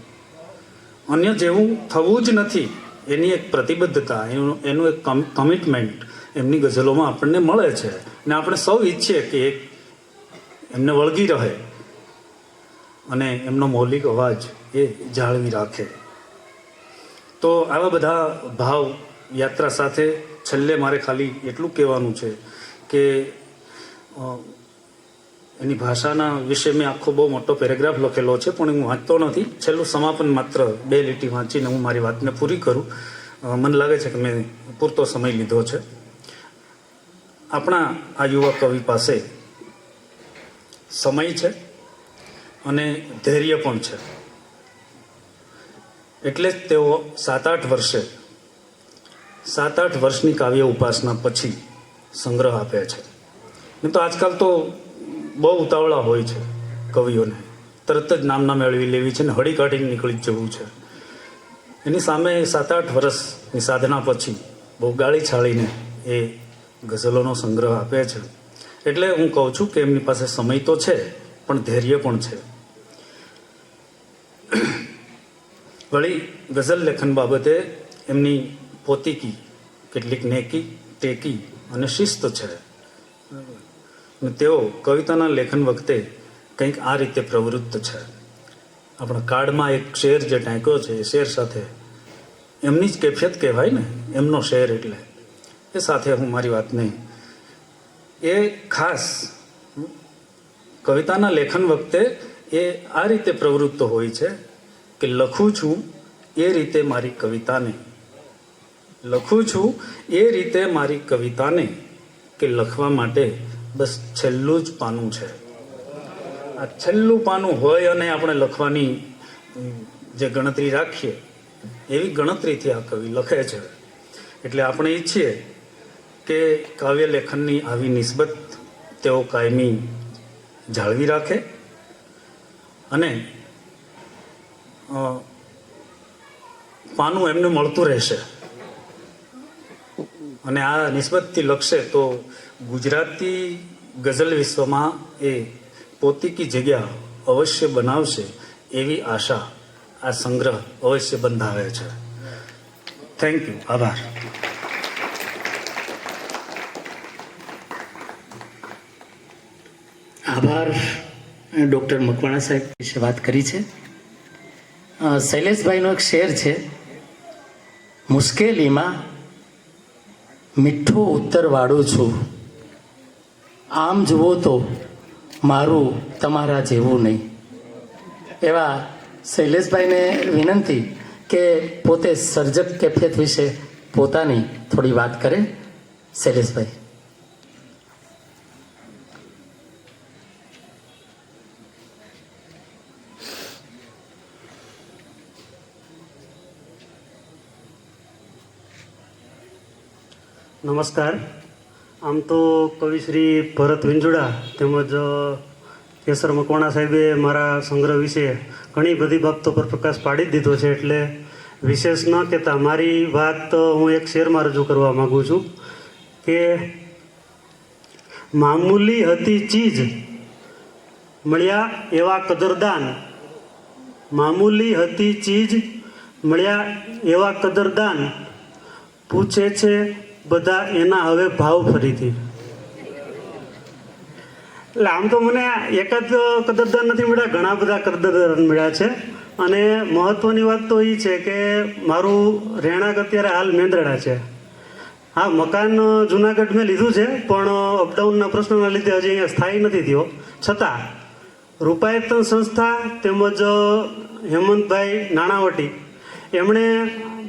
Speaker 6: અન્ય જેવું થવું જ નથી, એની એક પ્રતિબદ્ધતા, એનું એક કમિટમેન્ટ એમની ગઝલોમાં આપણને મળે છે ને આપણે સૌ ઈચ્છીએ કે એમને વળગી રહે અને એમનો મૌલિક અવાજ એ જાળવી રાખે. તો આવા બધા ભાવ યાત્રા સાથે છેલ્લે મારે ખાલી એટલું કહેવાનું છે કે એની ભાષાના વિશે મેં આખો બહુ મોટો પેરેગ્રાફ લખેલો છે, પણ હું વાંચતો નથી. છેલ્લું સમાપન માત્ર 2 લીટી વાંચીને હું મારી વાતને પૂરી કરું. મને લાગે છે કે મેં પૂરતો સમય લીધો છે. આપણા આ યુવા કવિ પાસે સમય છે અને ધૈર્ય પણ છે, એટલે જ તેઓ 7-8 વર્ષની કાવ્ય ઉપાસના પછી સંગ્રહ આપે છે. નહીં તો આજકાલ તો બહુ ઉતાવળા હોય છે કવિઓને, તરત જ નામના મેળવી લેવી છે ને હળી કાઢીને નીકળી જવું છે. એની સામે 7-8 વર્ષની સાધના પછી બહુ ગાળી છાળીને એ ગઝલોનો સંગ્રહ આપે છે. એટલે હું કહું છું કે એમની પાસે સમય તો છે પણ ધૈર્ય પણ છે. વળી ગઝલ લેખન બાબતે એમની પોતીકી કેટલીક નેકી, ટેકી અને શિસ્ત છે. તેઓ કવિતાના લેખન વખતે કંઈક આ રીતે પ્રવૃત્ત છે. આપણા કાર્ડમાં એક શેર જે ટાંક્યો છે, એ શેર સાથે એમની જ કેફિયત કહેવાય ને, એમનો શેર એટલે એ સાથે હું મારી વાતને એ ખાસ કવિતાના લેખન વખતે એ આ રીતે પ્રવૃત્ત હોય છે કે લખું છું એ રીતે મારી કવિતાને, લખું છું એ રીતે મારી કવિતાને કે લખવા માટે બસ છેલ્લું જ પાનું છે. આ છેલ્લું પાનું હોય અને આપણે લખવાની જે ગણતરી રાખીએ એવી ગણતરીથી આ કવિ લખે છે. એટલે આપણે ઈચ્છીએ કે કાવ્ય લેખનની આવી નિસ્બત તેઓ કાયમી જાળવી રાખે અને પાનું એમને મળતું રહેશે અને આ નિસ્બતથી લખશે તો ગુજરાતી ગઝલ વિશ્વમાં એ પોતીકી જગ્યા અવશ્ય બનાવશે એવી આશા આ સંગ્રહ અવશ્ય બંધાવે છે. Thank you. આભાર.
Speaker 3: આભાર. ડૉક્ટર મકવાણા સાહેબ વિશે વાત કરી છે. શૈલેષભાઈનો એક શેર છે, મુશ્કેલીમાં મીઠો ઉત્તર વાળું છું, આમ જુઓ તો મારું તમારા જેવું નહીં. એવા શૈલેષભાઈને વિનંતી કે પોતે સર્જક કેફિયત વિશે પોતાની થોડી વાત કરે. શૈલેષભાઈ.
Speaker 7: નમસ્કાર. આમ તો કવિ શ્રી ભરત વિંજોડા તેમજ કેસર મકવાણા સાહેબે મારા સંગ્રહ વિશે ઘણી બધી બાબતો પર પ્રકાશ પાડી દીધો છે, એટલે વિશેષ ન કહેતા મારી વાત હું એક શેરમાં રજૂ કરવા માગું છું કે મામૂલી હતી ચીજ મળ્યા એવા કદરદાન, મામૂલી હતી ચીજ મળ્યા એવા કદરદાન, પૂછે છે બધા એના હવે ભાવ ફરીથી. એટલે આમ તો મને એક જ કદરદાન નથી મળ્યા, ઘણા બધા કદરદાન મળ્યા છે. અને મહત્વની વાત તો એ છે કે મારું રહેણાંક અત્યારે હાલ મેંદરડા છે. હા, મકાન જુનાગઢ મેં લીધું છે, પણ અપડાઉનના પ્રશ્નના લીધે હજી અહીંયા સ્થાયી નથી થયો. છતાં રૂપાયતન સંસ્થા તેમજ હેમંતભાઈ નાણાવટી એમણે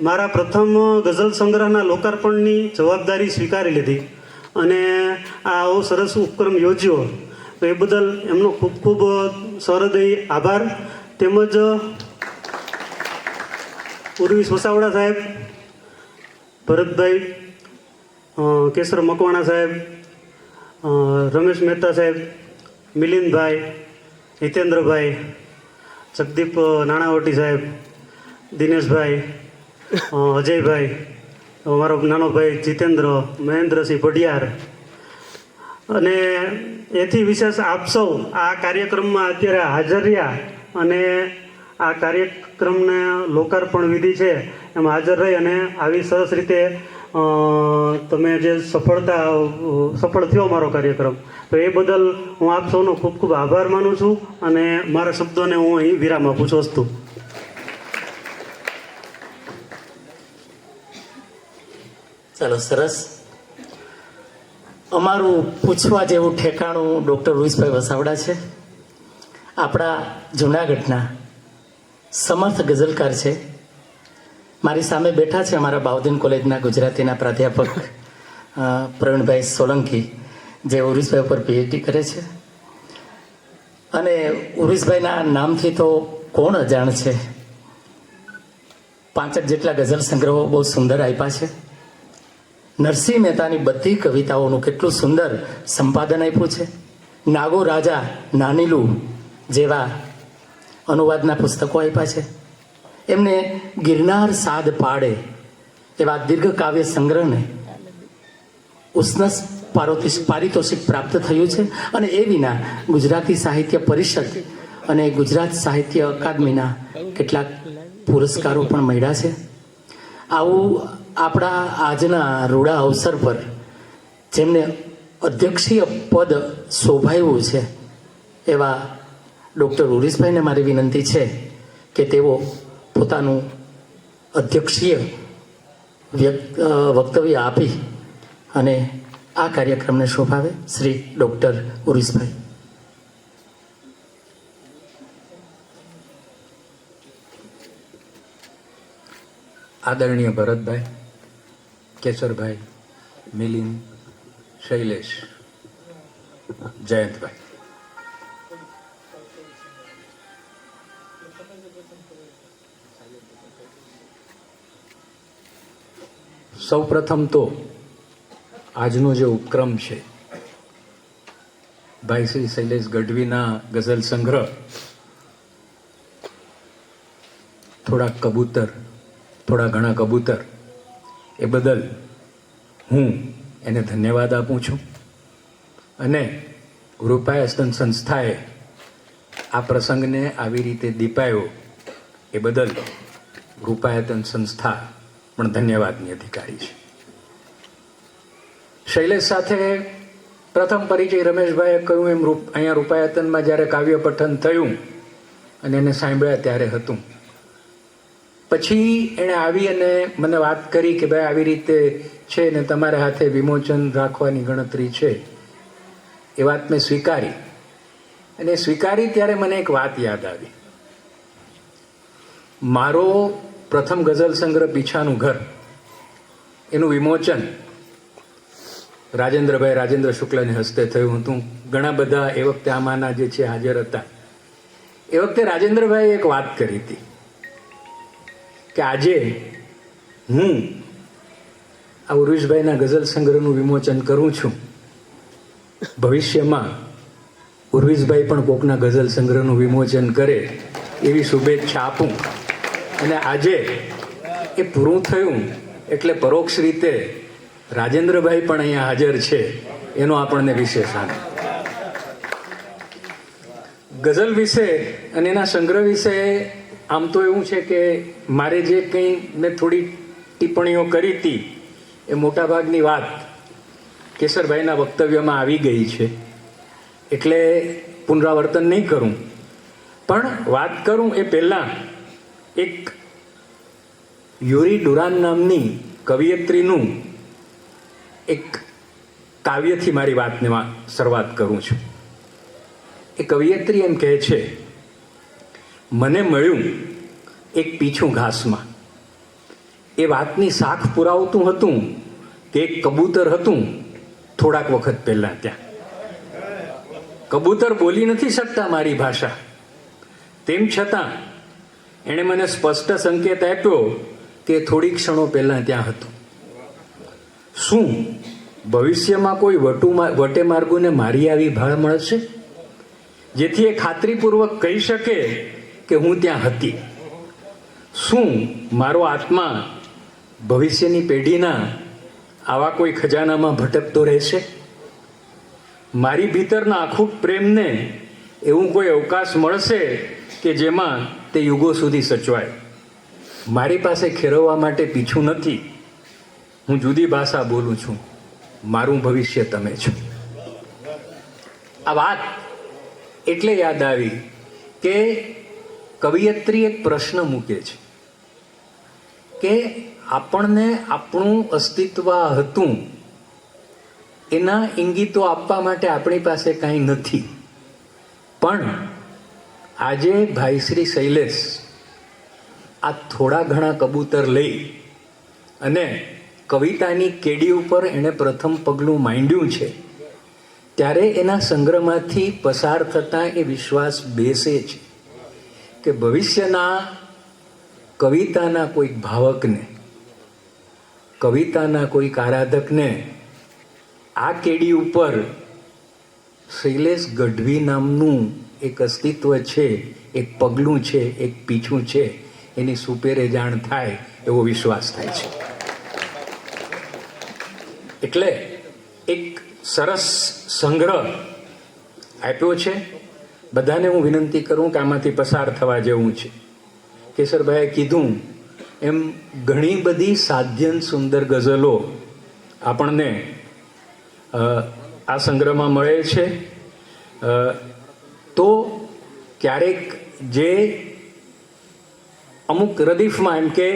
Speaker 7: મારા પ્રથમ ગઝલ સંગ્રહના લોકાર્પણની જવાબદારી સ્વીકારી લીધી અને આ આવો સરસ ઉપક્રમ યોજ્યો, તો એ બદલ એમનો ખૂબ ખૂબ સહૃદય આભાર. તેમજ ઉર્વિશ વસાવડા સાહેબ, ભરતભાઈ, કેસર મકવાણા સાહેબ, રમેશ મહેતા સાહેબ, મિલિંદભાઈ, હિતેન્દ્રભાઈ, જગદીપ નાણાવટી સાહેબ, દિનેશભાઈ, અજયભાઈ, મારો નાનો ભાઈ જીતેન્દ્ર, મહેન્દ્રસિંહ પઢિયાર, અને એથી વિશેષ આપ સૌ આ કાર્યક્રમમાં અત્યારે હાજર રહ્યા અને આ કાર્યક્રમને લોકાર્પણ વિધિ છે એમાં હાજર રહી અને આવી સરસ રીતે તમે જે સફળ થયો મારો કાર્યક્રમ, તો એ બદલ હું આપ સૌનો ખૂબ ખૂબ આભાર માનું છું અને મારા શબ્દોને હું અહીં વિરામ આપું છું. અસ્તુ.
Speaker 3: ચાલો, સરસ. અમારું પૂછવા જેવું ઠેકાણું ડૉક્ટર ઉર્વિશભાઈ વસાવડા છે. આપણા જૂનાગઢના સમર્થ ગઝલકાર છે. મારી સામે બેઠા છે અમારા બાઉદીન કોલેજના ગુજરાતીના પ્રાધ્યાપક પ્રવીણભાઈ સોલંકી, જે ઉર્વિશભાઈ ઉપર પીએચડી કરે છે. અને ઉર્વિશભાઈના નામથી તો કોણ અજાણ છે. 5 જેટલા ગઝલ સંગ્રહો બહુ સુંદર આપ્યા છે. નરસિંહ મહેતાની બધી કવિતાઓનું કેટલું સુંદર સંપાદન આપ્યું છે. નાગો રાજા, નાનીલુ જેવા અનુવાદના પુસ્તકો આપ્યા છે. એમને ગિરનાર સાદ પાડે એવા દીર્ઘ કાવ્ય સંગ્રહને ઉષ્ણસ પારિતોષિક પ્રાપ્ત થયું છે. અને એ વિના ગુજરાતી સાહિત્ય પરિષદ અને ગુજરાત સાહિત્ય અકાદમીના કેટલાક પુરસ્કારો પણ મળ્યા છે. આવું આપણા આજના રૂડા અવસર પર જેમને અધ્યક્ષીય પદ શોભાવ્યું છે એવા ડૉક્ટર ઉર્વિશભાઈને મારી વિનંતી છે કે તેઓ પોતાનું અધ્યક્ષીય વક્તવ્ય આપી અને આ કાર્યક્રમને શોભાવે. શ્રી ડૉક્ટર ઉર્વિશભાઈ.
Speaker 8: આદરણીય ભરતભાઈ, કેશરભાઈ, મિલિંદ, શૈલેષ, જયંતભાઈ, સૌ પ્રથમ તો આજનો જે ઉપક્રમ છે ભાઈ શ્રી શૈલેષ ગઢવીના ગઝલ સંગ્રહ થોડા ઘણા કબૂતર, એ બદલ હું એને ધન્યવાદ આપું છું અને રૂપાયતન સંસ્થાએ આ પ્રસંગને આવી રીતે દીપાયો એ બદલ રૂપાયતન સંસ્થા પણ ધન્યવાદની અધિકારી છે. શૈલેષ સાથે પ્રથમ પરિચય રમેશભાઈએ કહ્યું એમ અહીંયા રૂપાયતનમાં જ્યારે કાવ્ય પઠન થયું અને એને સાંભળ્યા ત્યારે હતું. પછી એણે આવી અને મને વાત કરી કે ભાઈ આવી રીતે છે ને તમારા હાથે વિમોચન રાખવાની ગણતરી છે. એ વાત મેં સ્વીકારી અને સ્વીકારી ત્યારે મને એક વાત યાદ આવી. મારો પ્રથમ ગઝલ સંગ્રહ પીછાનું ઘર એનું વિમોચન રાજેન્દ્ર શુક્લને હસ્તે થયું હતું. ઘણા બધા એ વખતે આમાંના જે છે હાજર હતા. એ વખતે રાજેન્દ્રભાઈએ એક વાત કરી હતી કે આજે હું આ ઉર્વિશભાઈના ગઝલ સંગ્રહનું વિમોચન કરું છું, ભવિષ્યમાં ઉર્વિશભાઈ પણ કોકના ગઝલ સંગ્રહનું વિમોચન કરે એવી શુભેચ્છા આપું. અને આજે એ પૂરું થયું એટલે પરોક્ષ રીતે રાજેન્દ્રભાઈ પણ અહીંયા હાજર છે એનો આપણને વિશેષ આનંદ. ગઝલ વિશે અને એના સંગ્રહ વિશે આમ તો એવું છે કે મારે જે કંઈ મેં થોડી ટિપ્પણીઓ કરી હતી એ મોટાભાગની વાત કેશરભાઈના વક્તવ્યમાં આવી ગઈ છે, એટલે પુનરાવર્તન નહીં કરું. પણ વાત કરું એ પહેલાં એક યુરી ડુરાન નામની કવિયત્રીનું એક કાવ્યથી મારી વાતને શરૂઆત કરું છું. એ કવિયત્રી એમ કહે છે, મને મળ્યું એક પીછું ઘાસમાં. એ વાતની સાખ પુરાવતું હતું કે એક કબૂતર હતું થોડાક વખત પહેલા ત્યાં. કબૂતર બોલી નથી શકતા મારી ભાષા, તેમ છતાં એણે મને સ્પષ્ટ સંકેત આપ્યો કે થોડી ક્ષણો પહેલા ત્યાં હતું. શું ભવિષ્યમાં કોઈ વટે માર્ગોને મારી આવી ભાળ મળશે જેથી એ ખાતરીપૂર્વક કહી શકે કે હું ત્યાં હતી? શું મારો આત્મા ભવિષ્યની પેઢીના આવા કોઈ ખજાનામાં ભટકતો રહેશે? મારી ભીતરના અખૂટ પ્રેમને એવું કોઈ અવકાશ મળશે કે જેમાં તે યુગો સુધી સચવાય? મારી પાસે ખેરવવા માટે પીછું નથી, હું જુદી ભાષા બોલું છું, મારું ભવિષ્ય તમે છો. આ વાત એટલે યાદ આવી કે કવિયત્રી એક પ્રશ્ન મૂકે છે કે આપણને આપણું અસ્તિત્વ હતું એના ઇંગિતો આપવા માટે આપણી પાસે કાંઈ નથી. પણ આજે ભાઈ શ્રી શૈલેષ આ થોડા ઘણા કબૂતર લઈ અને કવિતાની કેડી ઉપર એણે પ્રથમ પગલું માંડ્યું છે ત્યારે એના સંગ્રહમાંથી પસાર થતાં એ વિશ્વાસ બેસે છે કે ભવિષ્યના કવિતાના કોઈક ભાવકને, કવિતાના કોઈક આરાધકને આ કેડી ઉપર શૈલેષ ગઢવી નામનું એક અસ્તિત્વ છે, એક પગલું છે, એક પીછું છે, એની સુપેરે જાણ થાય એવો વિશ્વાસ થાય છે. એટલે એક સરસ સંગ્રહ આપ્યો છે. બધાને હું વિનંતી કરું કે આમાંથી પસાર થવા જેવું છે. કેશરભાઈએ કીધું એમ ઘણી બધી સાધ્યન સુંદર ગઝલો આપણને આ સંગ્રહમાં મળે છે. તો ક્યારેક જે અમુક રદીફમાં એમ કે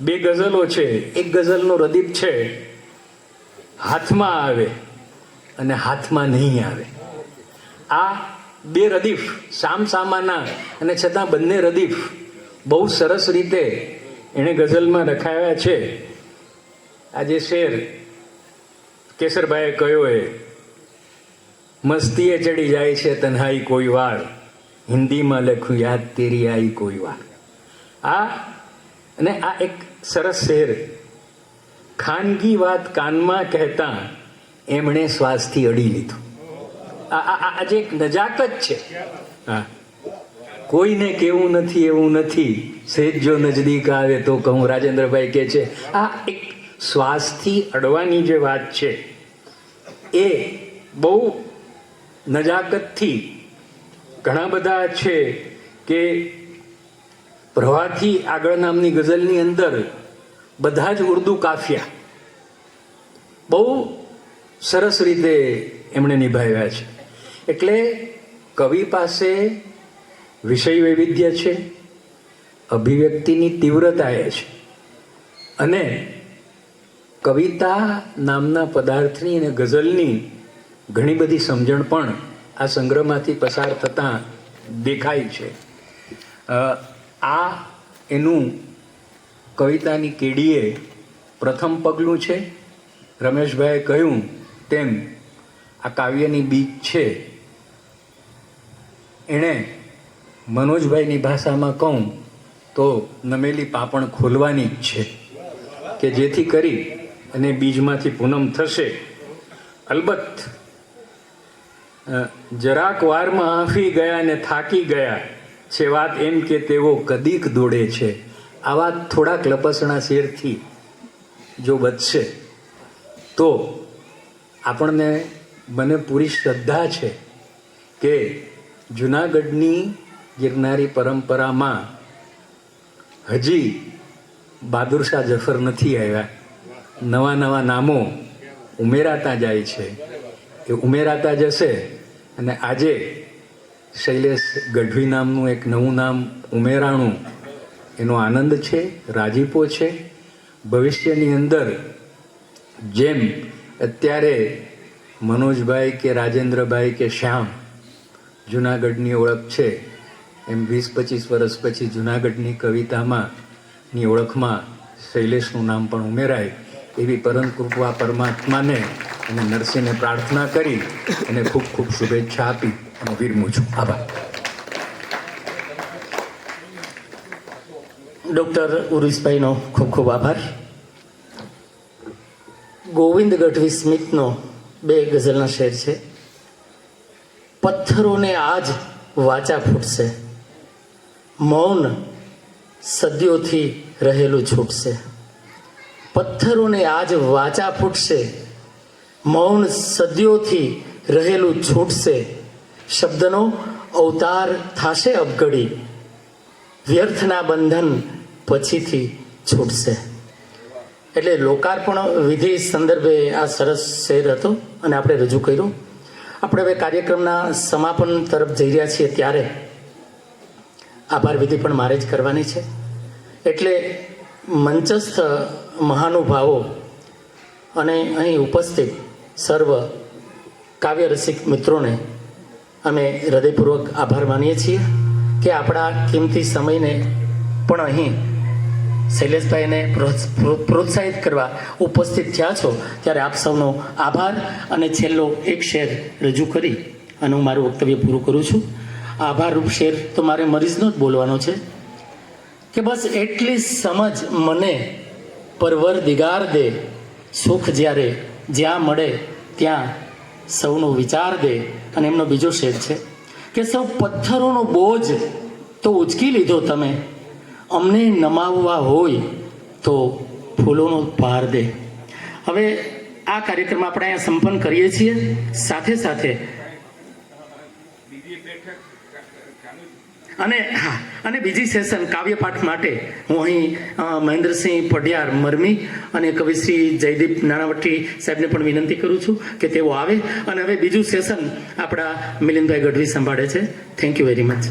Speaker 8: બે ગઝલો છે, એક ગઝલનો રદીફ છે હાથમાં આવે અને હાથમાં નહીં આવે. આ બે રદીફ સામસામાના અને છતાં બંને રદીફ બહુ સરસ રીતે એણે ગઝલમાં રખાયા છે. આ જે શેર કેશરભાઈએ કહ્યો એ મસ્તીએ ચડી જાય છે તન્હાઈ કોઈ વાર, હિન્દીમાં લખ્યું યાદ તેરી આઈ કોઈ વાર. આ અને આ એક સરસ શેર, ખાનગી વાત કાનમાં કહેતા એમણે શ્વાસથી અડી લીધું. આજે એક નજાકત છે. હા, કોઈને કેવું નથી એવું નથી, સેજ જો નજદીક આવે તો કહું, રાજેન્દ્રભાઈ કહે છે. આ એક શ્વાસથી અડવાની જે વાત છે એ બહુ નજાકતથી ઘણા બધા છે કે પ્રવાહથી આગળ નામની ગઝલની અંદર બધા જ ઉર્દુ કાફિયા બહુ સરસ રીતે એમણે નિભાવ્યા છે. એટલે કવિ પાસે વિષય વૈવિધ્ય છે, અભિવ્યક્તિની તીવ્રતા એ છે, અને કવિતા નામના પદાર્થની અને ગઝલની ઘણી બધી સમજણ પણ આ સંગ્રહમાંથી પસાર થતાં દેખાય છે. આ એનું કવિતાની કેડીએ પ્રથમ પગલું છે. રમેશભાઈએ કહ્યું તેમ આ કાવ્યની બીજ છે એણે મનોજભાઈની ભાષામાં કહું તો નમેલી પાપણ ખોલવાની જ છે કે જેથી કરી અને બીજમાંથી પૂનમ થશે. અલબત્ત જરાક વારમાં આંફી ગયા ને થાકી ગયા છે વાત એમ કે તેઓ કદીક દોડે છે. આ વાત થોડાક લપસણા શેરથી જો બચશે તો આપણને મને પૂરી શ્રદ્ધા છે કે જૂનાગઢની ગિરનારી પરંપરામાં હજી બહાદુર શાહ જફર નથી આવ્યા. નવા નવા નામો ઉમેરાતા જાય છે, એ ઉમેરાતા જશે. અને આજે શૈલેષ ગઢવી નામનું એક નવું નામ ઉમેરાણું, એનો આનંદ છે, રાજીપો છે. ભવિષ્યની અંદર જેમ અત્યારે મનોજભાઈ કે રાજેન્દ્રભાઈ કે શ્યામ જૂનાગઢની ઓળખ છે, એમ 20-25 વર્ષ પછી જૂનાગઢની કવિતામાં ની ઓળખમાં શૈલેષનું નામ પણ ઉમેરાય એવી પરમ કૃપા પરમાત્માને અને નરસિંહને પ્રાર્થના કરી અને ખૂબ ખૂબ શુભેચ્છા આપી અને વિરમું છું. આભાર.
Speaker 1: ડૉક્ટર ઉર્વિશભાઈનો ખૂબ ખૂબ આભાર. ગોવિંદ ગઢવી સ્મિથનો 2 ગઝલના શેર છે. પથ્થરોને આજ વાચા ફૂટશે, મૌન સદીઓથી રહેલું છૂટશે. પથ્થરોને આજ વાચા ફૂટશે, મૌન સદીઓથી રહેલું છૂટશે. શબ્દનો અવતાર થાશે અબગડી, વ્યર્થના બંધન પછીથી છૂટશે. એટલે લોકાર્પણ વિધિ સંદર્ભે આ સરસ શેર હતો અને આપણે રજૂ કર્યો. આપણે હવે કાર્યક્રમના સમાપન તરફ જઈ રહ્યા છીએ ત્યારે આભાર વિધિ પણ મારે જ કરવાની છે. એટલે મંચસ્થ મહાનુભાવો અને અહીં ઉપસ્થિત સર્વ કાવ્ય રસિક મિત્રોને અમે હૃદયપૂર્વક આભાર માનીએ છીએ કે આપણા કિંમતી સમયને પણ અહીં શૈલેષભાઈને પ્રોત્સાહિત કરવા ઉપસ્થિત થયા છો, ત્યારે આપ સૌનો આભાર. અને છેલ્લો એક શેર રજૂ કરી અને હું મારું વક્તવ્ય પૂરું કરું છું. આભારરૂપ શેર તો મારે મરીઝનો જ બોલવાનો છે કે બસ એટલી સમજ મને પરવરદિગાર દે, સુખ જ્યારે જ્યાં મળે ત્યાં સૌનો વિચાર દે. અને એમનો બીજો શેર છે કે સૌ પથ્થરોનો બોજ તો ઉચકી લીધો તમે, અમને નમાવવા હોય તો ફૂલોનો ભાર દે. હવે આ કાર્યક્રમ આપણે અહીંયા સંપન્ન કરીએ છીએ. સાથે સાથે અને બીજી સેશન કાવ્યપાઠ માટે હું અહીં મહેન્દ્રસિંહ પઢિયાર મરમી અને કવિશ્રી જયદીપ નાણાવટી સાહેબને પણ વિનંતી કરું છું કે તેઓ આવે. અને હવે બીજું સેશન આપણા મિલિંદભાઈ ગઢવી સંભાળે છે. Thank you very much.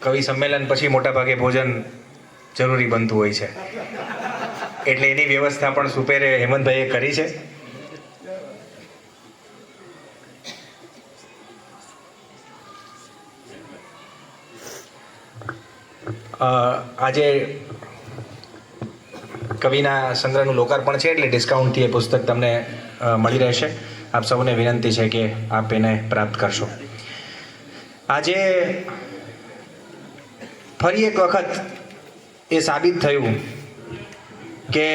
Speaker 9: કવિ સંમેલન પછી મોટાભાગે ભોજન જરૂરી બનતું હોય છે, એટલે એની વ્યવસ્થા પણ સુપેરે હેમંતભાઈએ કરી છે. આજે કવિના સંગ્રહનું લોકાર્પણ છે એટલે ડિસ્કાઉન્ટથી એ પુસ્તક તમને મળી રહેશે. આપ સૌને વિનંતી છે કે આપ એને પ્રાપ્ત કરશો. આજે ફરી એક વખત એ સાબિત થયું કે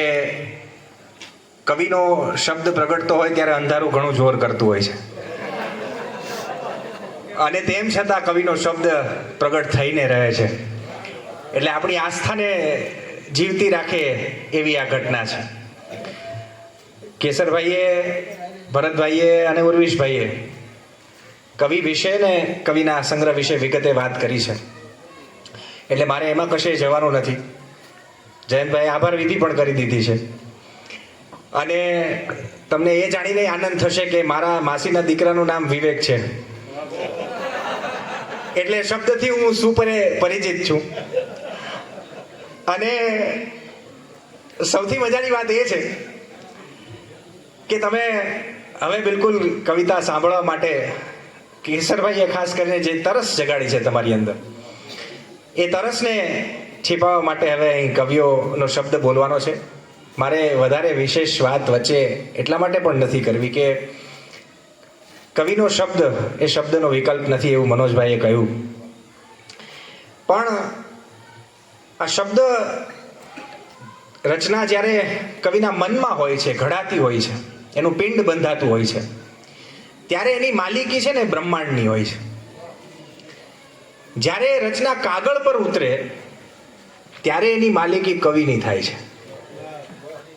Speaker 9: કવિનો શબ્દ પ્રગટતો હોય ત્યારે અંધારું ઘણું જોર કરતું હોય છે, અને તેમ છતાં કવિનો શબ્દ પ્રગટ થઈને રહે છે. એટલે આપણી આસ્થાને જીવતી રાખે એવી આ ઘટના છે. કેસરભાઈએ, ભરતભાઈએ અને ઉર્વિશભાઈએ કવિ વિશે ને કવિના સંગ્રહ વિશે વિગતે વાત કરી છે, એટલે મારે એમાં કશે જવાનું નથી. જયંતભાઈ આભાર વિધિ પણ કરી દીધી છે. અને તમને એ જાણીને આનંદ થશે કે મારા માસીના દીકરાનું નામ વિવેક છે, એટલે શબ્દથી હું પરિચિત છું. અને સૌથી મજાની વાત એ છે કે તમે હવે બિલકુલ કવિતા સાંભળવા માટે કેસરભાઈએ ખાસ કરીને જે તરસ જગાડી છે તમારી અંદર, એ તરસને छिपाववा માટે હવે અહીં કવિઓનો શબ્દ બોલવાનો છે. મારે વધારે વિશેષ વાત વચ્ચે એટલા માટે પણ નથી કરવી કે કવિનો શબ્દ એ શબ્દનો વિકલ્પ નથી એવું મનોજભાઈએ કહ્યું, પણ આ શબ્દ રચના જ્યારે કવિના મનમાં હોય છે, ઘડાતી હોય છે, એનું પિંડ બંધાતું હોય છે, ત્યારે એની માલિકી છે ને બ્રહ્માંડની હોય છે. જ્યારે રચના કાગળ પર ઉતરે ત્યારે એની માલિકી કવિની થાય છે,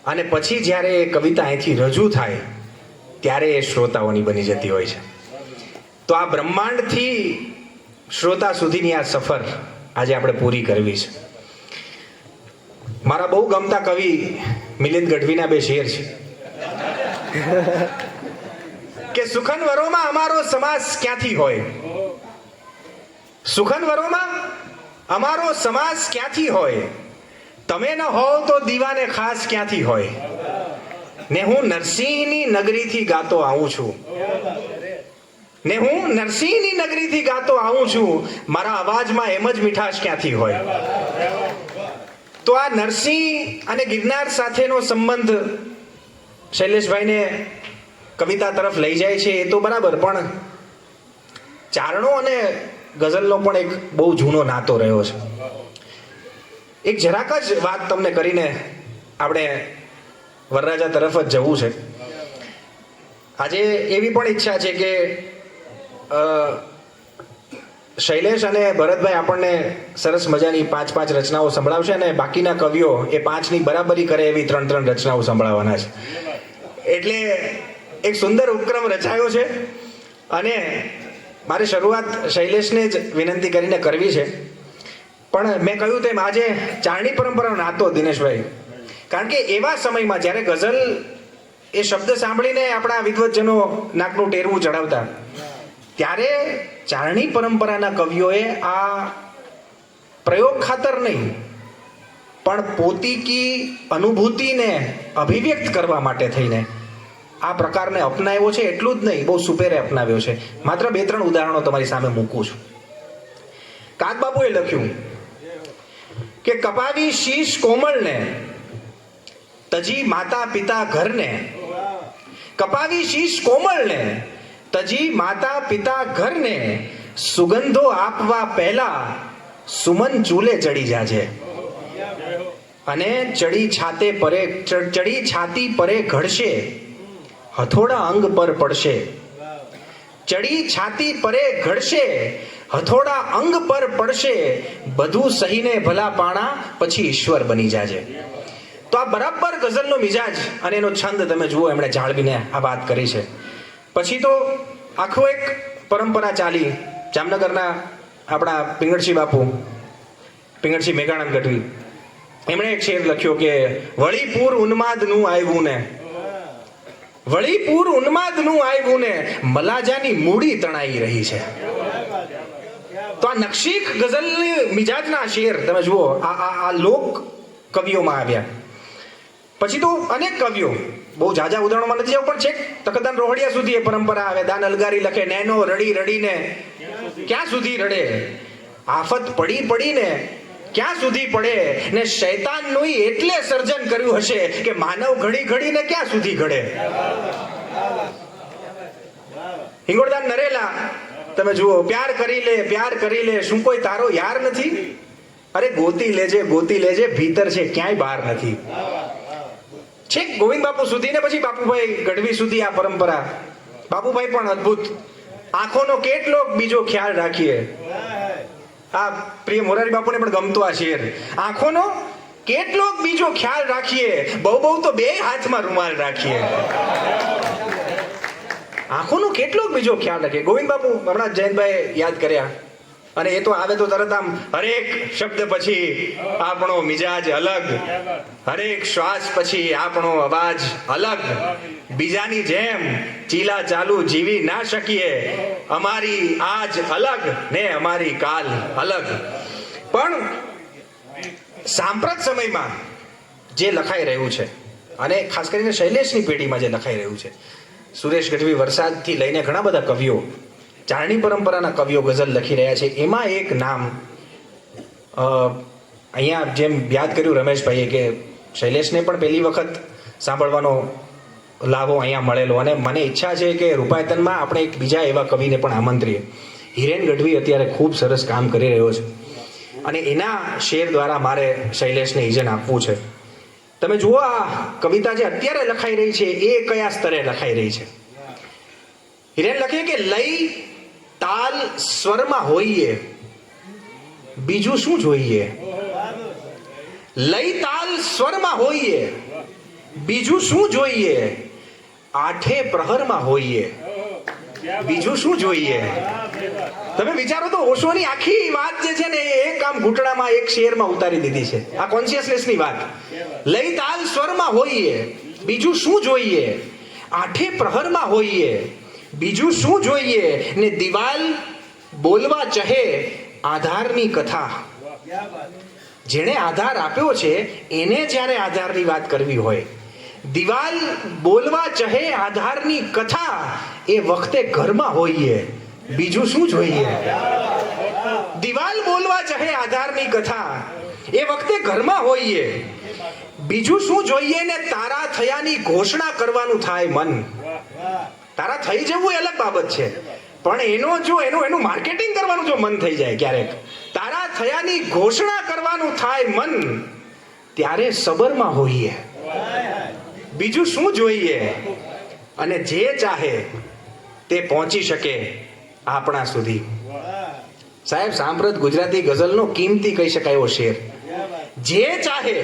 Speaker 9: અને પછી જ્યારે એ કવિતા અહીંથી રજૂ થાય ત્યારે એ શ્રોતાઓની બની જતી હોય છે. તો આ બ્રહ્માંડથી શ્રોતા સુધીની આ સફર આજે આપણે પૂરી કરવી છે. મારા બહુ ગમતા કવિ મિલિંદ ગઢવીના બે શેર છે કે સુખનવરોમાં અમારો સમાસ ક્યાંથી હોય, સુખનવરોમાં અમારો સમાસ ક્યાંથી હોય, તમે ન હોવ તો દીવાને ખાસ ક્યાંથી હોય, ને હું નરસિંહની નગરીથી ગાતો આવું છું, ને હું નરસિંહની નગરીથી ગાતો આવું છું, મારા અવાજમાં એમ જ મીઠાશ ક્યાંથી હોય. તો આ નરસિંહ અને ગિરનાર સાથેનો સંબંધ શૈલેષભાઈને કવિતા તરફ લઈ જાય છે એ તો બરાબર, પણ ચારણો અને ગઝલનો પણ એક બહુ જૂનો નાતો રહ્યો છે. એક જરાક જ વાત તમને કરીને આપણે વરરાજા તરફ જ જવું છે. આજે એવી પણ ઈચ્છા છે કે શૈલેષ અને ભરતભાઈ આપણને સરસ મજાની 5-5 રચનાઓ સંભળાવશે, અને બાકીના કવિઓ એ 5ની બરાબરી કરે એવી 3-3 રચનાઓ સંભળાવવાના છે. એટલે એક સુંદર ઉપક્રમ રચાયો છે, અને મારે શરૂઆત શૈલેષને જ વિનંતી કરીને કરવી છે. પણ મેં કહ્યું તેમ આજે ચારણી પરંપરાનો નાતો દિનેશભાઈ, કારણ કે એવા સમયમાં જ્યારે ગઝલ એ શબ્દ સાંભળીને આપણા વિદ્વજનો નાકનું ટેરવું ચડાવતા, ત્યારે ચારણી પરંપરાના કવિઓએ આ પ્રયોગ ખાતર નહીં પણ પોતીકી અનુભૂતિને અભિવ્યક્ત કરવા માટે થઈને આ પ્રકારને અપનાવ્યો છે. એટલું જ નહીં, બહુ સુપેરે અપનાવ્યો છે. માત્ર 2-3 ઉદાહરણો તમારી સામે મૂકું છું. કાગબાપુએ લખ્યું કે કપાવી શીશ કોમળને તજી માતા પિતા ઘરને, કપાવી શીશ કોમળને તજી માતા પિતા ઘરને, સુગંધો આપવા પહેલા સુમન ચૂલે ચડી જાજે, અને ચડી છાતી પરે ઘડશે, હથોડા અંગ પર પડશે, ચડી છાતી પરે ઘડશે, હથોડા અંગ પર પડશે, બધું સહીને ભલા પાણા પછી ઈશ્વર બની જાજે. તો આ બરાબર ગઝલનો મિજાજ અને એનો છંદ તમે જુઓ, એમણે જાળવીને આ વાત કરી છે. પછી તો આખો એક પરંપરા ચાલી. જામનગરના આપણા પિંગળસિંહ બાપુ, પિંગળસિંહ મેઘાનંદ ગઢવી, એમણે એક શેર લખ્યો કે વળીપુર ઉન્માદનું આવ્યું ને, વળીપુર ઉન્માદનું આવ્યું ને, મલાજાની મૂડી તણાઈ રહી છે. તો આ નકશીક ગઝલની મિજાજના શેર તમે જુઓ, આ લોક કવિઓમાં આવ્યા. પછી તો અનેક કવિઓ, બહુ જાજા ઉદાહરણોમાં નથી જવું, પણ છેક તકદાન રોહડિયા સુધી એ પરંપરા આવે. દાન અલગારી લખે, નેનો રડી રડીને ક્યાં સુધી રડે, આફત પડી પડીને ક્યાં સુધી પડે, ને શૈતાનનું એટલે સર્જન કર્યું હશે કે માનવ ઘડી ઘડીને ક્યાં સુધી ઘડે. હિંગોળદાન નરેલા તમે જુઓ, પ્યાર કરી લે શું કોઈ તારો યાર નથી, અરે ગોતી લેજે ભીતર છે ક્યાંય બહાર નથી. છેક ગોવિંદ બાપુ સુધી ને પછી બાપુભાઈ ગઢવી સુધી આ પરંપરા. બાપુભાઈ પણ અદ્ભુત, આંખોનો કેટલો બીજો ખ્યાલ રાખીએ. આ પ્રિય મોરારી બાપુને પણ ગમતો આ શેર, આંખોનો કેટલોક બીજો ખ્યાલ રાખીએ, બહુ બહુ તો બે હાથમાં રૂમાલ રાખીએ. આંખોનો કેટલોક બીજો ખ્યાલ રાખીએ. ગોવિંદ બાપુ હમણાં જયંતભાઈ યાદ કર્યા, અને એ તો આવે તો તરત આમ હરેક શબ્દ પછી આપણો મિજાજ અલગ, હરેક શ્વાસ પછી આપણો અવાજ અલગ. બીજાની જેમ ચીલા ચાલુ જીવી ના શકીએ, અમારી આજ અલગ ને અમારી કાલ અલગ. પણ સાંપ્રત સમયમાં જે લખાઈ રહ્યું છે, અને ખાસ કરીને શૈલેષની પેઢીમાં જે લખાઈ રહ્યું છે, સુરેશ ગઢવી વરસાદથી લઈને ઘણા બધા કવિઓ, ચારણી પરંપરાના કવિઓ ગઝલ લખી રહ્યા છે. એમાં એક નામ અહીંયા જેમ યાદ કર્યું રમેશભાઈએ કે શૈલેષને પણ પહેલી વખત સાંભળવાનો લાભો અહીંયા મળેલો, અને મને ઈચ્છા છે કે રૂપાયતનમાં આપણે એક બીજા એવા કવિને પણ આમંત્રીએ. હિરેન ગઢવી અત્યારે ખૂબ સરસ કામ કરી રહ્યો છે, અને એના શેર દ્વારા મારે શૈલેષને ઇજન આપવું છે. તમે જુઓ આ કવિતા જે અત્યારે લખાઈ રહી છે એ કયા સ્તરે લખાઈ રહી છે. હિરેન લખે કે લય તાલ સ્વરમાં હોઈએ, બીજું શું જોઈએ. લય તાલ સ્વરમાં હોઈએ, બીજું શું જોઈએ. આઠે પ્રહરમાં હોઈએ, બીજું શું જોઈએ. તમે વિચારો તો ઓશોની આખી વાત જે છે ને એક આમ ઘૂંટણામાં એક શેરમાં ઉતારી દીધી છે. આ કોન્શિયસનેસની વાત. લય તાલ સ્વરમાં હોઈએ, બીજું શું જોઈએ. આઠે પ્રહરમાં હોઈએ, બીજું શું જોઈએ. ને દિવાલ બોલવા ચહે આધારની કથા. જેણે આધાર આપ્યો છે એને જ્યારે આધારની વાત કરવી હોય, દિવાલ બોલવા ચહે આધારની કથા, એ વખતે ઘરમાં હોઈએ, બીજું શું જોઈએ. દિવાલ બોલવા ચહે આધારની કથા, એ વખતે ઘરમાં હોઈએ, બીજું શું જોઈએ. ને તારા થયાની ઘોષણા કરવાનું થાય મન. તારા થઈ જવું એ અલગ બાબત છે, પણ એનું માર્કેટિંગ કરવાનું જો મન થઈ જાય ક્યારેક, તારા થયાની ઘોષણા કરવાનું થાય મન, ત્યારે સબરમાં હોઈએ, બીજું શું જોઈએ. અને જે ચાહે તે પહોંચી શકે આપણા સુધી. સાહેબ, સાંપ્રત ગુજરાતી ગઝલનો કિંમતી કહી શકાય એવો શેર. જે ચાહે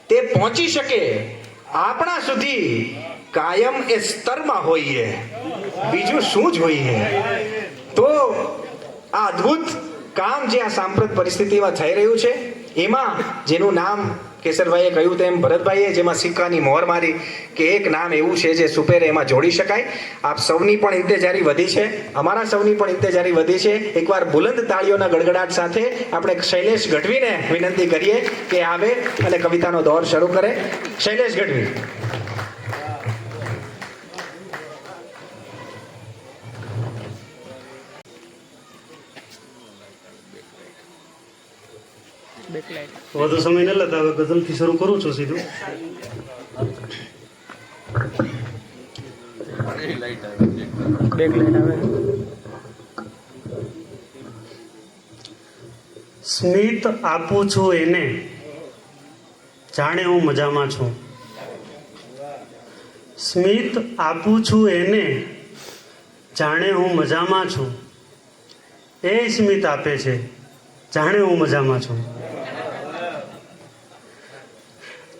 Speaker 9: તે પહોંચી શકે આપણા સુધી, કાયમ એ સ્તરમાં હોઈએ, બીજું શું જોઈએ. તો આ અદ્ભુત કામ જે આ સાંપ્રત પરિસ્થિતિમાં થઈ રહ્યું છે, એમાં જેનું નામ કેસરભાઈએ કહ્યું તેમ ભરતભાઈએ જેમાં સિક્કાની મોહર મારી કે એક નામ એવું છે જે સુપેરે એમાં જોડી શકાય. આપ સૌની પણ ઇંતેજારી વધી છે, અમારા સૌની પણ ઇંતેજારી વધી છે. એકવાર બુલંદ તાળીઓના ગડગડાટ સાથે આપણે શૈલેષ ગઢવીને વિનંતી કરીએ કે આવે અને કવિતાનો દોર શરૂ કરે. શૈલેષ ગઢવી.
Speaker 7: વધુ સમય ન લેતા હવે ગઝલથી શરૂ કરું છું સીધું. સ્મિત આપું છું એને, જાણે હું મજામાં છું. સ્મિત આપું છું એને, જાણે હું મજામાં છું. એ સ્મિત આપે છે, જાણે હું મજામાં છું.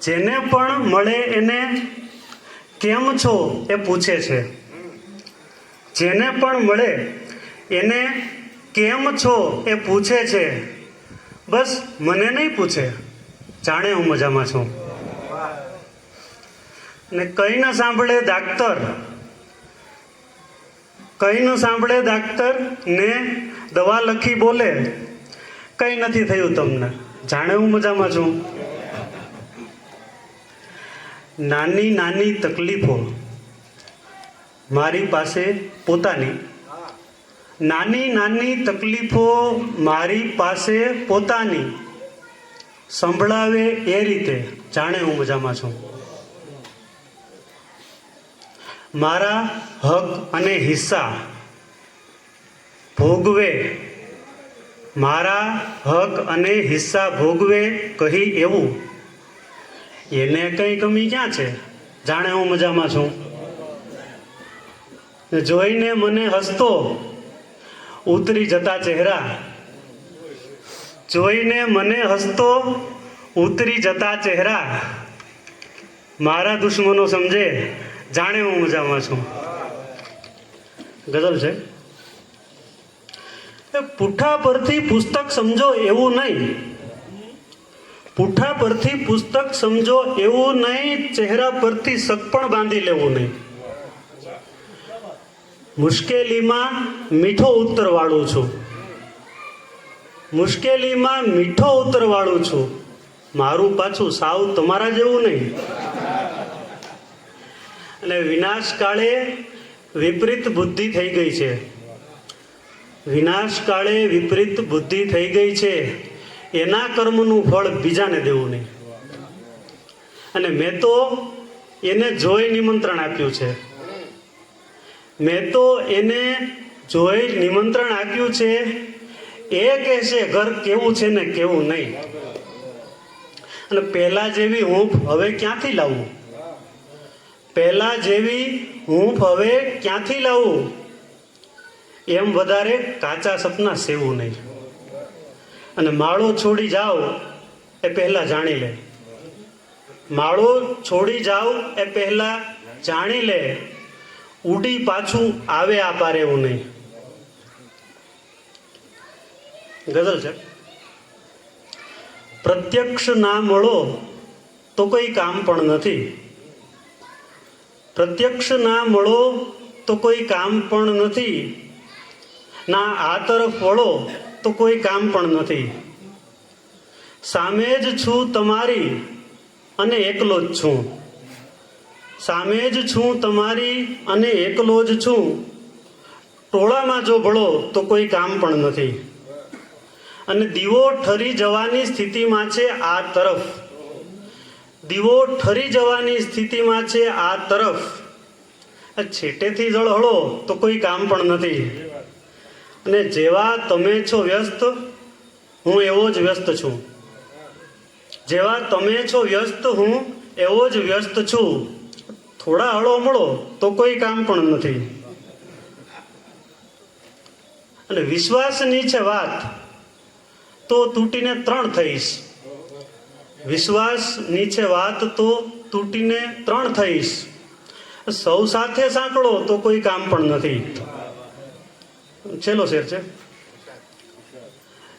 Speaker 7: જેને પણ મળે એને કેમ છો એ પૂછે છે. જેને પણ મળે એને કેમ છો એ પૂછે છે. બસ મને નહીં પૂછે, જાણે હું મજામાં છું. ને કઈ ન સાંભળે ડાક્ટર, કઈ ન સાંભળે ડાક્ટર ને દવા લખી બોલે, કઈ નથી થયું તમને, જાણે હું મજામાં છું. નાની નાની તકલીફો મારી પાસે પોતાની, નાની નાની તકલીફો મારી પાસે પોતાની, સંભળાવે એ રીતે, જાણે હું મજામાં છું. મારા હક અને હિસ્સા ભોગવે, મારા હક અને હિસ્સા ભોગવે કહી એવું, એને કઈ કમી ક્યાં છે, જાણે હું મજામાં છું. જોઈને મને હસતો ઉતરી જતા ચહેરા, જોઈને મને હસતો ઉતરી જતા ચહેરા મારા દુશ્મનો સમજે જાણે હું મજામાં છું. ગઝલ છે. એ પુઠ્ઠા પરથી પુસ્તક સમજો એવું નહીં, પુઠ્ઠા પરથી પુસ્તક સમજો એવું નહીં, ચહેરા પરથી સગપણ બાંધી લેવું નહીં. મુશ્કેલીમાં મીઠો ઉત્તર વાળું છું, મુશ્કેલીમાં મીઠો ઉત્તર વાળું છું, મારું પાછું સાવ તમારા જેવું નહીં. અને વિનાશ કાળે વિપરીત બુદ્ધિ થઈ ગઈ છે, વિનાશ કાળે વિપરીત બુદ્ધિ થઈ ગઈ છે, એના કર્મનું ફળ બીજાને દેવું નહીં. અને મેં તો એને જોઈ નિમંત્રણ આપ્યું છે, મેં તો એને જોઈ નિમંત્રણ આપ્યું છે. એ કહેશે ઘર કેવું છે ને કેવું નહીં. અને પહેલા જેવી હૂંફ હવે ક્યાંથી લાવું, પહેલા જેવી હૂંફ હવે ક્યાંથી લાવું, એમ વધારે કાચા સપના સેવું નહીં. અને માળો છોડી જાઓ એ પહેલા જાણી લે, માળો છોડી જાઓ એ પહેલા જાણી લે, ઉડી પાછું આવે આ પારે એવું નહીં. ગઝલ છે. પ્રત્યક્ષ ના મળો તો કોઈ કામ પણ નથી, પ્રત્યક્ષ ના મળો તો કોઈ કામ પણ નથી, ના આ તરફ વળો તો કોઈ કામ પણ નથી. સામે જ છું તમારી અને એકલો જ છું, સામે જ છું તમારી અને એકલો જ છું, ટોળામાં જો ભળો તો કોઈ કામ પણ નથી. અને દીવો ઠરી જવાની સ્થિતિમાં છે આ તરફ, દીવો ઠરી જવાની સ્થિતિમાં છે આ તરફ, છેટેથી ઝળહળો તો કોઈ કામ પણ નથી. અને જેવા તમે છો વ્યસ્ત હું એવો જ વ્યસ્ત છું, જેવા તમે છો વ્યસ્ત હું એવો જ વ્યસ્ત છું, થોડા હળો મળો તો કોઈ કામ પણ નથી. અને વિશ્વાસની છે વાત તો તૂટીને 3 થઈશ, વિશ્વાસની છે વાત તો તૂટીને 3 થઈશ, સૌ સાથે સાંકળો તો કોઈ કામ પણ નથી. છેલ્લો શેર છે.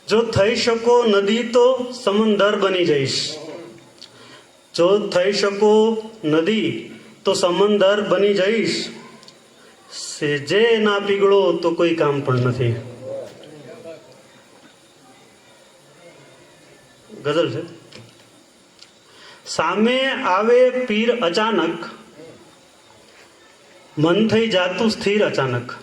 Speaker 7: જો થઈ શકો નદી તો સમંદર બની જઈશ, જો થઈ શકો નદી તો સમંદર બની જઈશ, સેજે ના પીગળો તો કોઈ કામ પણ નથી. ગઝલ છે. સામે આવે પીર અચાનક, મન થઈ જાતું સ્થિર અચાનક,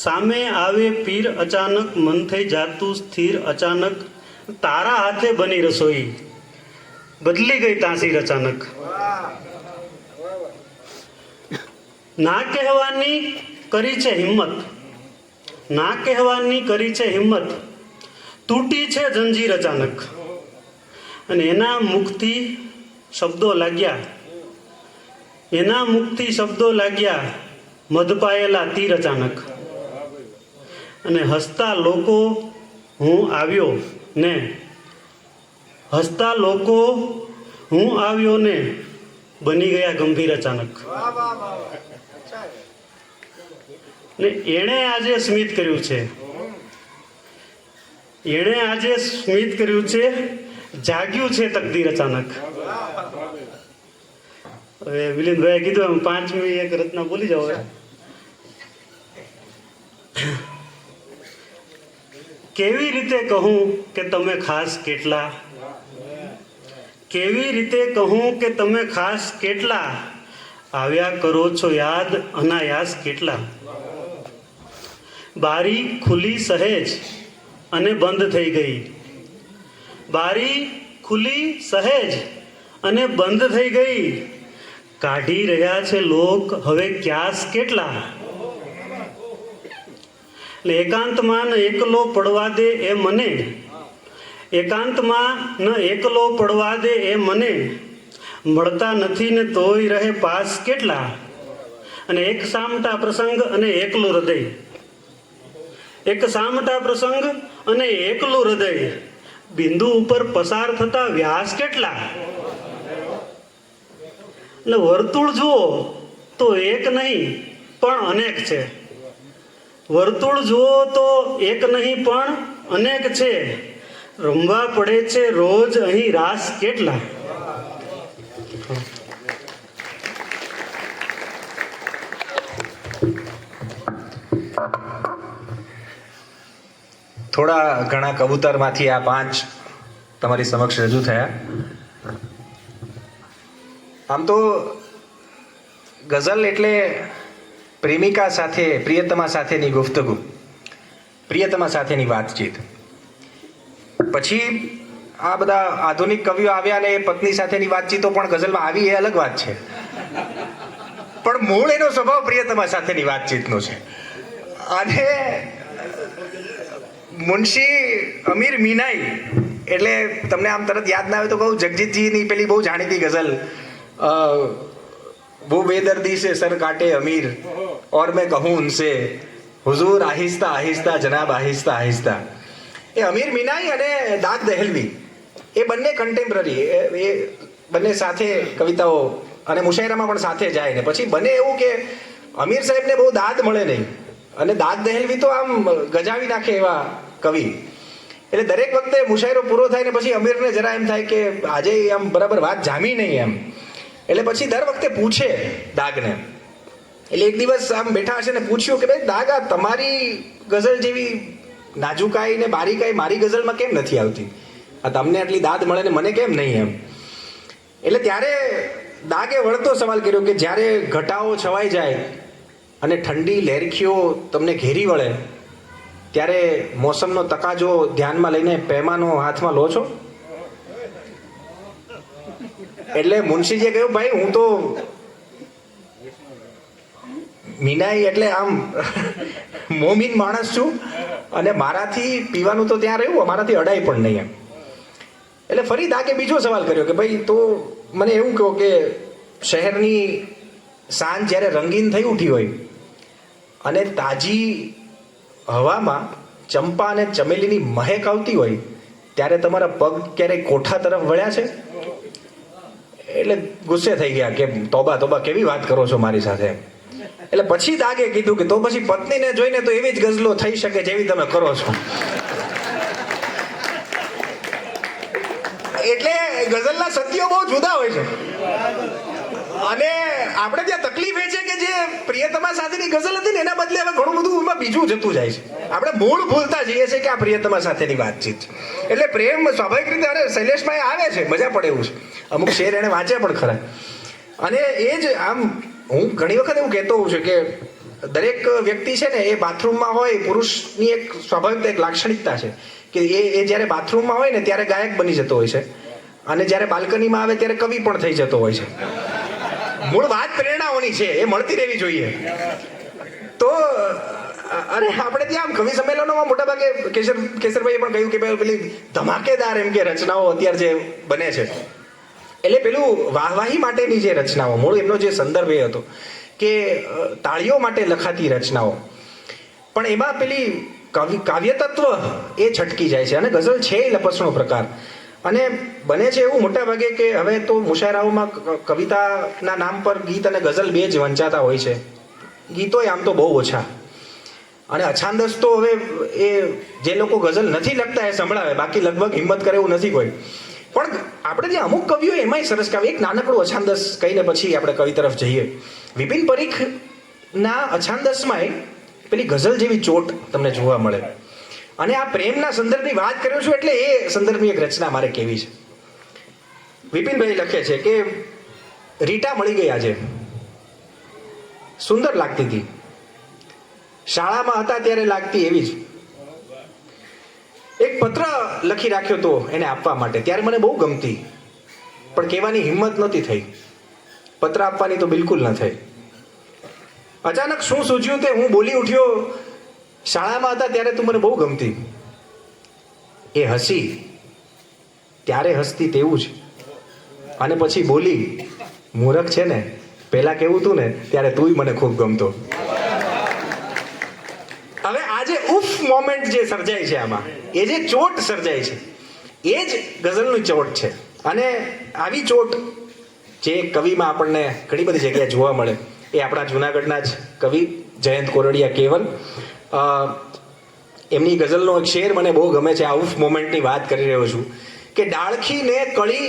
Speaker 7: સામે આવે પીર અચાનક, મન થઈ જાતું સ્થિર અચાનક, તારા હાથે બની રસોઈ બદલી ગઈ તાસીર અચાનક. ના કહેવાની કરી છે હિંમત, ના કહેવાની કરી છે હિંમત, તૂટી છે જંજીર અચાનક. અને એના મુખથી શબ્દો લાગ્યા, એના મુખથી શબ્દો લાગ્યા, મધપાયેલા તીર અચાનક. અને હસતા લોકો હું આવ્યો ને, હસતા લોકો હું આવ્યો ને, બની ગયા ગંભીર અચાનક. ને એણે આજે સ્મિત કર્યું છે, એણે આજે સ્મિત કર્યું છે, જાગ્યું છે તકદીર અચાનક. હવે મિલિંદભાઈ કીધું એમ 5મી એક રચના બોલી જાઓ. કેવી રીતે કહું કે તમે ખાસ કેટલા, કેવી રીતે કહું કે તમે ખાસ કેટલા, આવ્યા કરો છો યાદ અનાયાસ કેટલા. બારી ખુલી સહેજ અને બંધ થઈ ગઈ, બારી ખુલી સહેજ અને બંધ થઈ ગઈ, કાઢી રહ્યા છે લોક હવે ક્યાસ કેટલા. એકાંતમાં ન એકલો પડવા દે એ મને, એકાંતમાં ન એકલો પડવા દે એ મને, મળતા નથી ને તોય રહે પાસ કેટલા. અને એક સામટા પ્રસંગ અને એકલું હૃદય, એક સામટા પ્રસંગ અને એકલું હૃદય, બિંદુ ઉપર પસાર થતા વ્યાસ કેટલા? એટલે વર્તુળ જુઓ તો એક નહીં પણ અનેક છે. વર્તુળ જુઓ તો એક નહીં પણ અનેક છે. રમવા પડે છે રોજ અહીં રાસ કેટલા?
Speaker 9: થોડા ઘણા કબૂતરમાંથી આ 5 તમારી સમક્ષ રજૂ થયા. આમ તો ગઝલ એટલે પ્રેમિકા સાથે, પ્રિયતમા સાથેની ગુફ્તગુ, પ્રિયતમા સાથેની વાતચીત. પછી આ બધા આધુનિક કવિઓ આવ્યા અને પત્ની સાથેની વાતચીતો પણ ગઝલમાં આવી, એ અલગ વાત છે. પણ મૂળ એનો સ્વભાવ પ્રિયતમા સાથેની વાતચીતનો છે. અને મુનશી અમીર મીનાઈ એટલે તમને આમ તરત યાદ ના આવે તો કહું, જગજીતજીની પેલી બહુ જાણીતી ગઝલ, वो बेदर्दी से सर काटे अमीर और मैं कहूँ उनसे हुजूर आहिस्ता आहिस्ता जनाब आहिस्ता आहिस्ता. એ અમીર મીનાઈ અને દાગ દહેલવી એ બંને કન્ટેમ્પરરી, એ બંને સાથે કવિતાઓ અને મુશાયરામાં પણ સાથે જાય ને પછી બને એવું કે અમીર સાહેબને બહુ દાદ મળે નહીં અને દાગ દહેલવી તો આમ ગજાવી નાખે એવા કવિ. એટલે દરેક વખતે મુશાયરો પૂરો થાય ને પછી અમીરને જરા એમ થાય કે આજે આમ બરાબર વાત જામી નહીં એમ. એટલે પછી દર વખતે પૂછે દાગને. એટલે એક દિવસ આમ બેઠા હશે ને પૂછ્યું કે ભાઈ દાગ, આ તમારી ગઝલ જેવી નાજુકાઈ ને બારીકાઈ મારી ગઝલમાં કેમ નથી આવતી? આ તમને આટલી દાદ મળે ને મને કેમ નહીં એમ? એટલે ત્યારે દાગે વળતો સવાલ કર્યો કે જ્યારે ઘટાઓ છવાઈ જાય અને ઠંડી લહેરખીઓ તમને ઘેરી વળે ત્યારે મોસમનો તકાજો ધ્યાનમાં લઈને પૈમાનો હાથમાં લો છો? એટલે મુનશીજીએ કહ્યું, ભાઈ હું તો મીનાઈ એટલે આમ મોમીન માણસ છું અને મારાથી પીવાનું તો ત્યાં રહ્યું, મારાથી અડાય પણ નહીં એમ. એટલે ફરી દાગે બીજો સવાલ કર્યો કે ભાઈ તો મને એવું કહો કે શહેરની સાંજ જ્યારે રંગીન થઈ ઉઠી હોય અને તાજી હવામાં ચંપા અને ચમેલીની મહેક આવતી હોય ત્યારે તમારા પગ ક્યારેય કોઠા તરફ વળ્યા છે? એટલે ગુસ્સે થઈ ગયા કે તોબા તોબા, કેવી વાત કરો છો મારી સાથે. એટલે પછી દાગે કીધું કે તો પછી પત્નીને જોઈને તો એવી જ ગઝલો થઈ શકે જેવી તમે કરો છો. એટલે ગઝલના સત્યો બહુ જુદા હોય છે. અને આપણે ત્યાં તકલીફ એ છે કે જે પ્રિયતમા સાથેની ગઝલ હતી ને એના બદલે હવે ઘણું બધું એમાં બીજું જતું જાય છે. આપણે મૂળ ભૂલતા જઈએ છીએ કે આ પ્રિયતમા સાથેની વાતચીત. એટલે પ્રેમ સ્વાભાવિક રીતે, અરે શૈલેષભાઈ આવે છે, મજા પડે એવું છે. અમુક શેર એને વાંચ્યા પણ ખરા. અને એ જ આમ હું ઘણી વખત એવું કહેતો હોઉં છું કે દરેક વ્યક્તિ છે ને એ બાથરૂમમાં હોય, પુરુષની એક સ્વાભાવિક એક લાક્ષણિકતા છે કે એ જ્યારે બાથરૂમમાં હોય ને ત્યારે ગાયક બની જતો હોય છે અને જ્યારે બાલ્કનીમાં આવે ત્યારે કવિ પણ થઈ જતો હોય છે. મૂળ વાત પ્રેરણાઓની છે, એ મળતી રહેવી જોઈએ. તો અરે આપણે ત્યાં આમ કવિ સંમેલનોમાં મોટાભાગે કેસરભાઈએ પણ કહ્યું કે પેલી ધમાકેદાર એમ કે રચનાઓ અત્યારે જે બને છે, એટલે પેલું વાહવાહી માટેની જે રચનાઓ, મૂળ એમનો જે સંદર્ભ એ હતો કે તાળીઓ માટે લખાતી રચનાઓ, પણ એમાં પેલી કાવ્ય તત્વ એ છટકી જાય છે. અને ગઝલ છે એ લપસણો પ્રકાર. અને બને છે એવું મોટા ભાગે કે હવે તો મુશાયરાઓમાં કવિતાના નામ પર ગીત અને ગઝલ બે જ વંચાતા હોય છે. ગીતોય આમ તો બહુ ઓછા. અને અછાંદસ તો હવે એ જે લોકો ગઝલ નથી લખતા એ સંભળાવે, બાકી લગભગ હિંમત કરે એવું નથી કોઈ. પણ આપણે જે અમુક કવિઓ એમાંય સરસ કાવ્ય, એક નાનકડું અછાંદસ કહીને પછી આપણે કવિ તરફ જઈએ. વિપિન પરીખના અછાંદસમાંય પેલી ગઝલ જેવી ચોટ તમને જોવા મળે. અને આ પ્રેમના સંદર્ભની વાત કરું છું એટલે એ સંદર્ભની એક રચના મારે કહેવી છે. વિપિનભાઈ લખે છે કે રીટા મળી ગઈ આજે, સુંદર લાગતી હતી, શાળામાં હતા ત્યારે લાગતી એવી જ. એક પત્ર લખી રાખ્યો તો એને આપવા માટે, ત્યારે મને બહુ ગમતી, પણ કહેવાની હિંમત નહોતી થઈ. પત્ર આપવાની તો બિલકુલ ન થઈ. અચાનક શું સૂઝ્યું તે હું બોલી ઉઠ્યો, શાળામાં હતા ત્યારે તું મને બહુ ગમતી. એ હસી, ત્યારે હસતી તેવું જ. અને પછી બોલી, મૂરખ છે ને, પહેલા કેવું તું ને ત્યારે તુંય મને ખૂબ ગમતો. હવે આ જે ઉફ મોમેન્ટ જે સર્જાય છે આમાં, એ જે ચોટ સર્જાય છે, એ જ ગઝલની ચોટ છે. અને આવી ચોટ જે કવિમાં આપણને ઘણી બધી જગ્યાએ જોવા મળે એ આપણા જૂનાગઢના જ કવિ જયંત કોરડિયા કેવલ. એમની ગઝલનો એક શેર મને બહુ ગમે છે. આ ઉફ મોમેન્ટની વાત કરી રહ્યો છું કે ડાળખીને કળી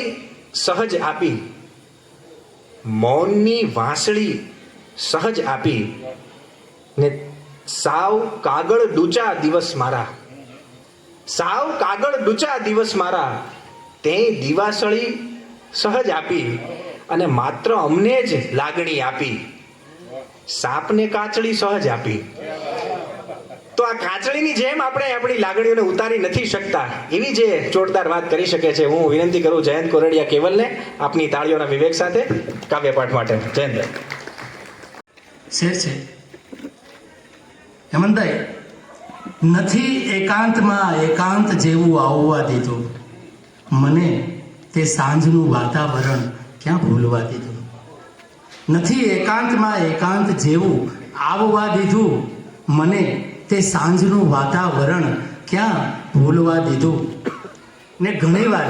Speaker 9: સહજ આપી, મૌનની વાંસળી સહજ આપી, ને સાવ કાગળ ડૂચા દિવસ મારા, સાવ કાગળ ડૂચા દિવસ મારા, તે દિવાસળી સહજ આપી, અને માત્ર અમને જ લાગણી આપી, સાપને કાચળી સહજ આપી. તો આ કાચળીની જેમ આપણે આપણી લાગણીઓને ઉતારી નથી શકતા, એવી જે જોરદાર વાત કરી શકે છે. હું વિનંતી કરું જયંત કોરડિયા કેવલને આપની તાળીઓના વિવેક સાથે કાવ્યપાઠ માટે. જયંતભાઈ.
Speaker 1: શેર છે હેમંતભાઈ, નથી એકાંતમાં એકાંત જેવું આવવા દીધું, મને તે સાંજનું વાતાવરણ ક્યાં ભૂલવા દીધું. નથી એકાંતમાં એકાંત જેવું આવવા દીધું, મને તે સાંજનું વાતાવરણ ક્યાં ભૂલવા દીધું. ને ઘણીવાર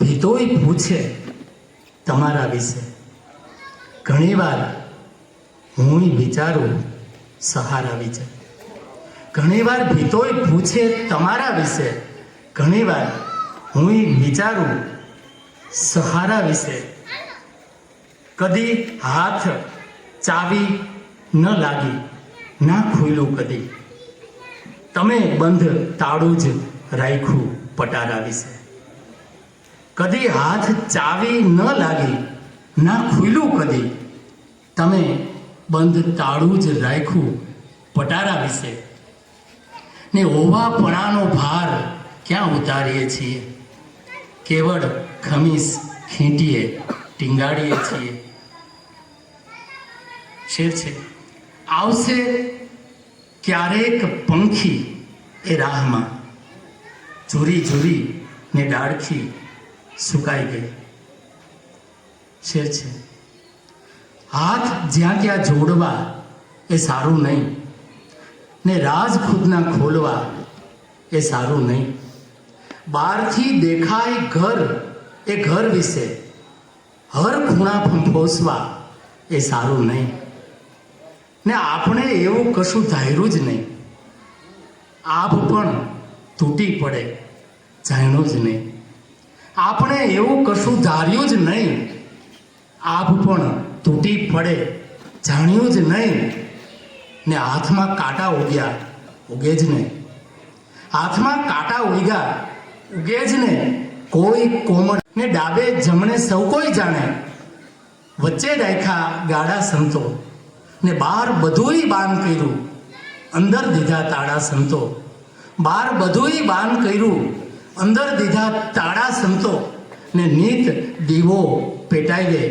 Speaker 1: ભીતોય પૂછે તમારા વિશે, ઘણીવાર હું વિચારું સહારા વિશે. ઘણીવાર ભીતોય પૂછે તમારા વિશે, ઘણીવાર હું વિચારું સહારા વિશે. કદી હાથ ચાવી ન લાગી, ના ખુલ્યું કદી, તમે બંધ તાળું જ રાખ્યું પટારા વિશે. કદી હાથ ચાવી ન લાગી, ના ખુલ્યું કદી, તમે બંધ તાળું જ રાખ્યું પટારા વિશે. ને ઓવાપણાનો ભાર ક્યાં ઉતારીએ છીએ, કેવળ ખમીસ ખીંટીએ ટીંગાડીએ છીએ. શેર છે આવશે ક્યારેક પંખી એ રાહમાં, ઝૂરી ઝૂરી ને ડાળખી સુકાઈ ગઈ. શેર છે હાથ જ્યાં ત્યાં જોડવા એ સારું નહીં, ને રાજ ખુદના ખોલવા એ સારું નહીં. બહારથી દેખાય ઘર એ ઘર વિશે હર ખૂણા ફંફોસવા એ સારું નહીં. ને આપણે એવું કશું ધાર્યું જ નહીં, આભ પણ તૂટી પડે જાણ્યું જ નહીં. આપણે એવું કશું ધાર્યું જ નહીં, આભ પણ તૂટી પડે જાણ્યું જ નહીં. ને હાથમાં કાંટા ઉગ્યા ઉગે જ નહીં, હાથમાં કાંટા ઉગ્યા ઉગે જ ને કોઈ કોમળ. ને ડાબે જમણે સૌ કોઈ જાણે, વચ્ચે રાખ્યા ગાડા સંતો, ને બહાર બધુંય બાન કર્યું, અંદર દીધા તાળા સંતો. બહાર બધુંય બાન કર્યું, અંદર દીધા તાળા સંતો. ને નીત દીવો પેટાઈએ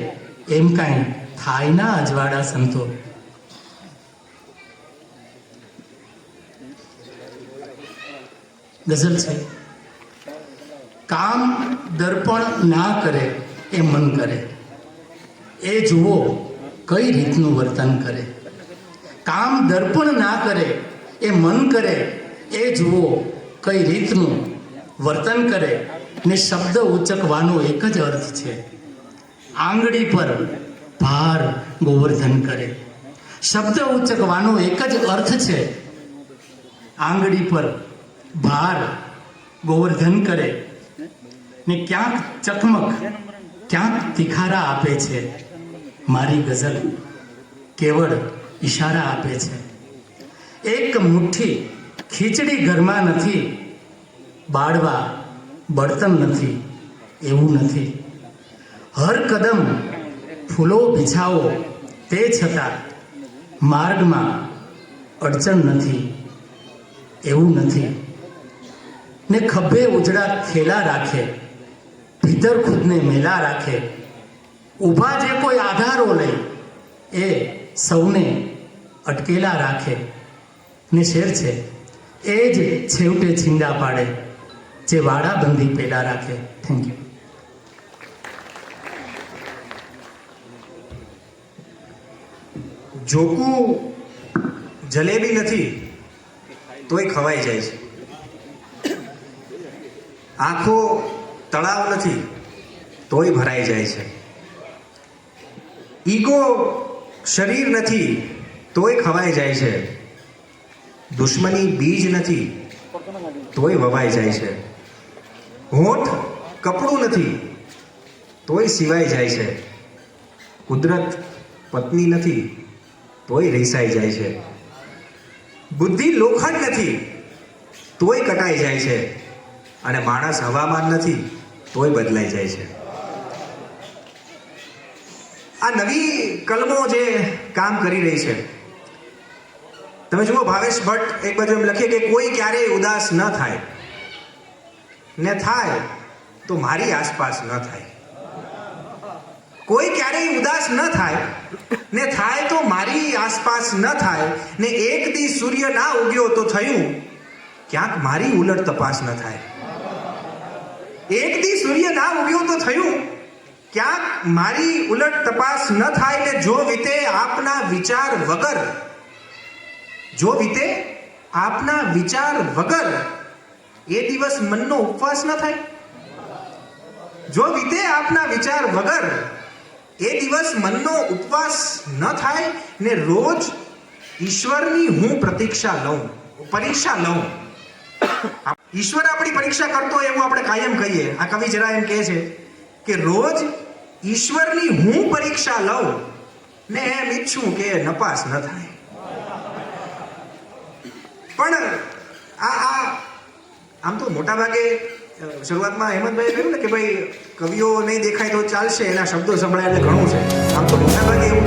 Speaker 1: એમ કાંઈ થાય ના અજવાળા સંતો. ગઝલ છે કામ દર્પણ ના કરે એ મન કરે, એ જુઓ કઈ રીતનું વર્તન કરે. કામ દર્પણ ના કરે એ મન કરે, એ જુઓ કઈ રીતનું વર્તન કરે. ને શબ્દ ઉચકવાનો એક જ અર્થ છે, આંગળી પર ભાર ગોવર્ધન કરે. શબ્દ ઉચકવાનો એક જ અર્થ છે, આંગળી પર ભાર ગોવર્ધન કરે. ને ક્યાંક ચકમક ક્યાંક તિખારા આપે છે, મારી ગઝલ કેવળ ઈશારા આપે છે. એક મુઠ્ઠી ખીચડી ઘરમાં નથી, બાળવા બળતણ નથી એવું નથી. હર કદમ ફૂલો બિછાવો તે છતાં માર્ગમાં અડચણ નથી એવું નથી. ને ખભે ઉજળા થેલા રાખે, ભીતર ખુદને મેલા રાખે. ઊભા જે કોઈ આધારો લે એ સૌને અટકેલા રાખે. ને શેર છે એ જ છેવટે છીંડા પાડે, જે વાડાબંધી પેલા રાખે. Thank you.
Speaker 9: જોકું જલેબી નથી તોય ખવાઈ જાય છે. આંખો તળાવ નથી તોય ભરાઈ જાય છે, ઈગો શરીર નથી તોય ખવાઈ જાય છે, દુશ્મની બીજ નથી તોય વવાઈ જાય છે, હોઠ કપડું નથી તોય સિવાય જાય છે, કુદરત પત્ની નથી તોય રીસાઈ જાય છે, બુદ્ધિ લોખંડ નથી તોય કટાઈ જાય છે, અને માણસ હવામાન નથી તોય બદલાઈ જાય છે. આ નવી કલમો જે કામ કરી રહી છે, તમે જુઓ, ભાવેશ ભટ્ટ એક બાજુ એમ લખે કે કોઈ ક્યારેય ઉદાસ ન થાય, ને થાય તો મારી આસપાસ ન થાય. કોઈ ક્યારેય ઉદાસ ન થાય ને થાય તો મારી આસપાસ ન થાય, ને એક દી સૂર્ય ના ઉગ્યો તો થયું ક્યાંક મારી ઉલટ તપાસ ન થાય. એક દી સૂર્ય ના ઉગ્યો તો થયું ક્યાંક મારી ઉલટ તપાસ ન થાય, ને જો વીતે આપના વિચાર વગર, જો વીતે આપના વિચાર વગર એ દિવસ મનનો ઉપવાસ ન થાય. જો વીતે આપના વિચાર વગર એ દિવસ મનનો ઉપવાસ ન થાય, ને રોજ ઈશ્વરની હું પરીક્ષા લઉં. ઈશ્વર આપણી પરીક્ષા કરતો હોય એવું આપણે કાયમ કહીએ. આ કવિ જરા એમ કહે છે કે રોજ ઈશ્વરની હું પરીક્ષા લઉં, ને એમ ઈચ્છું કે નપાસ ન થાય. પણ આમ તો મોટા ભાગે શરૂઆતમાં હેમંતભાઈએ કહ્યું ને કે ભાઈ કવિઓ નહીં દેખાય તો ચાલશે, એના શબ્દો સંભળાય એટલે ઘણું છે. આમ તો મોટા ભાગે એવું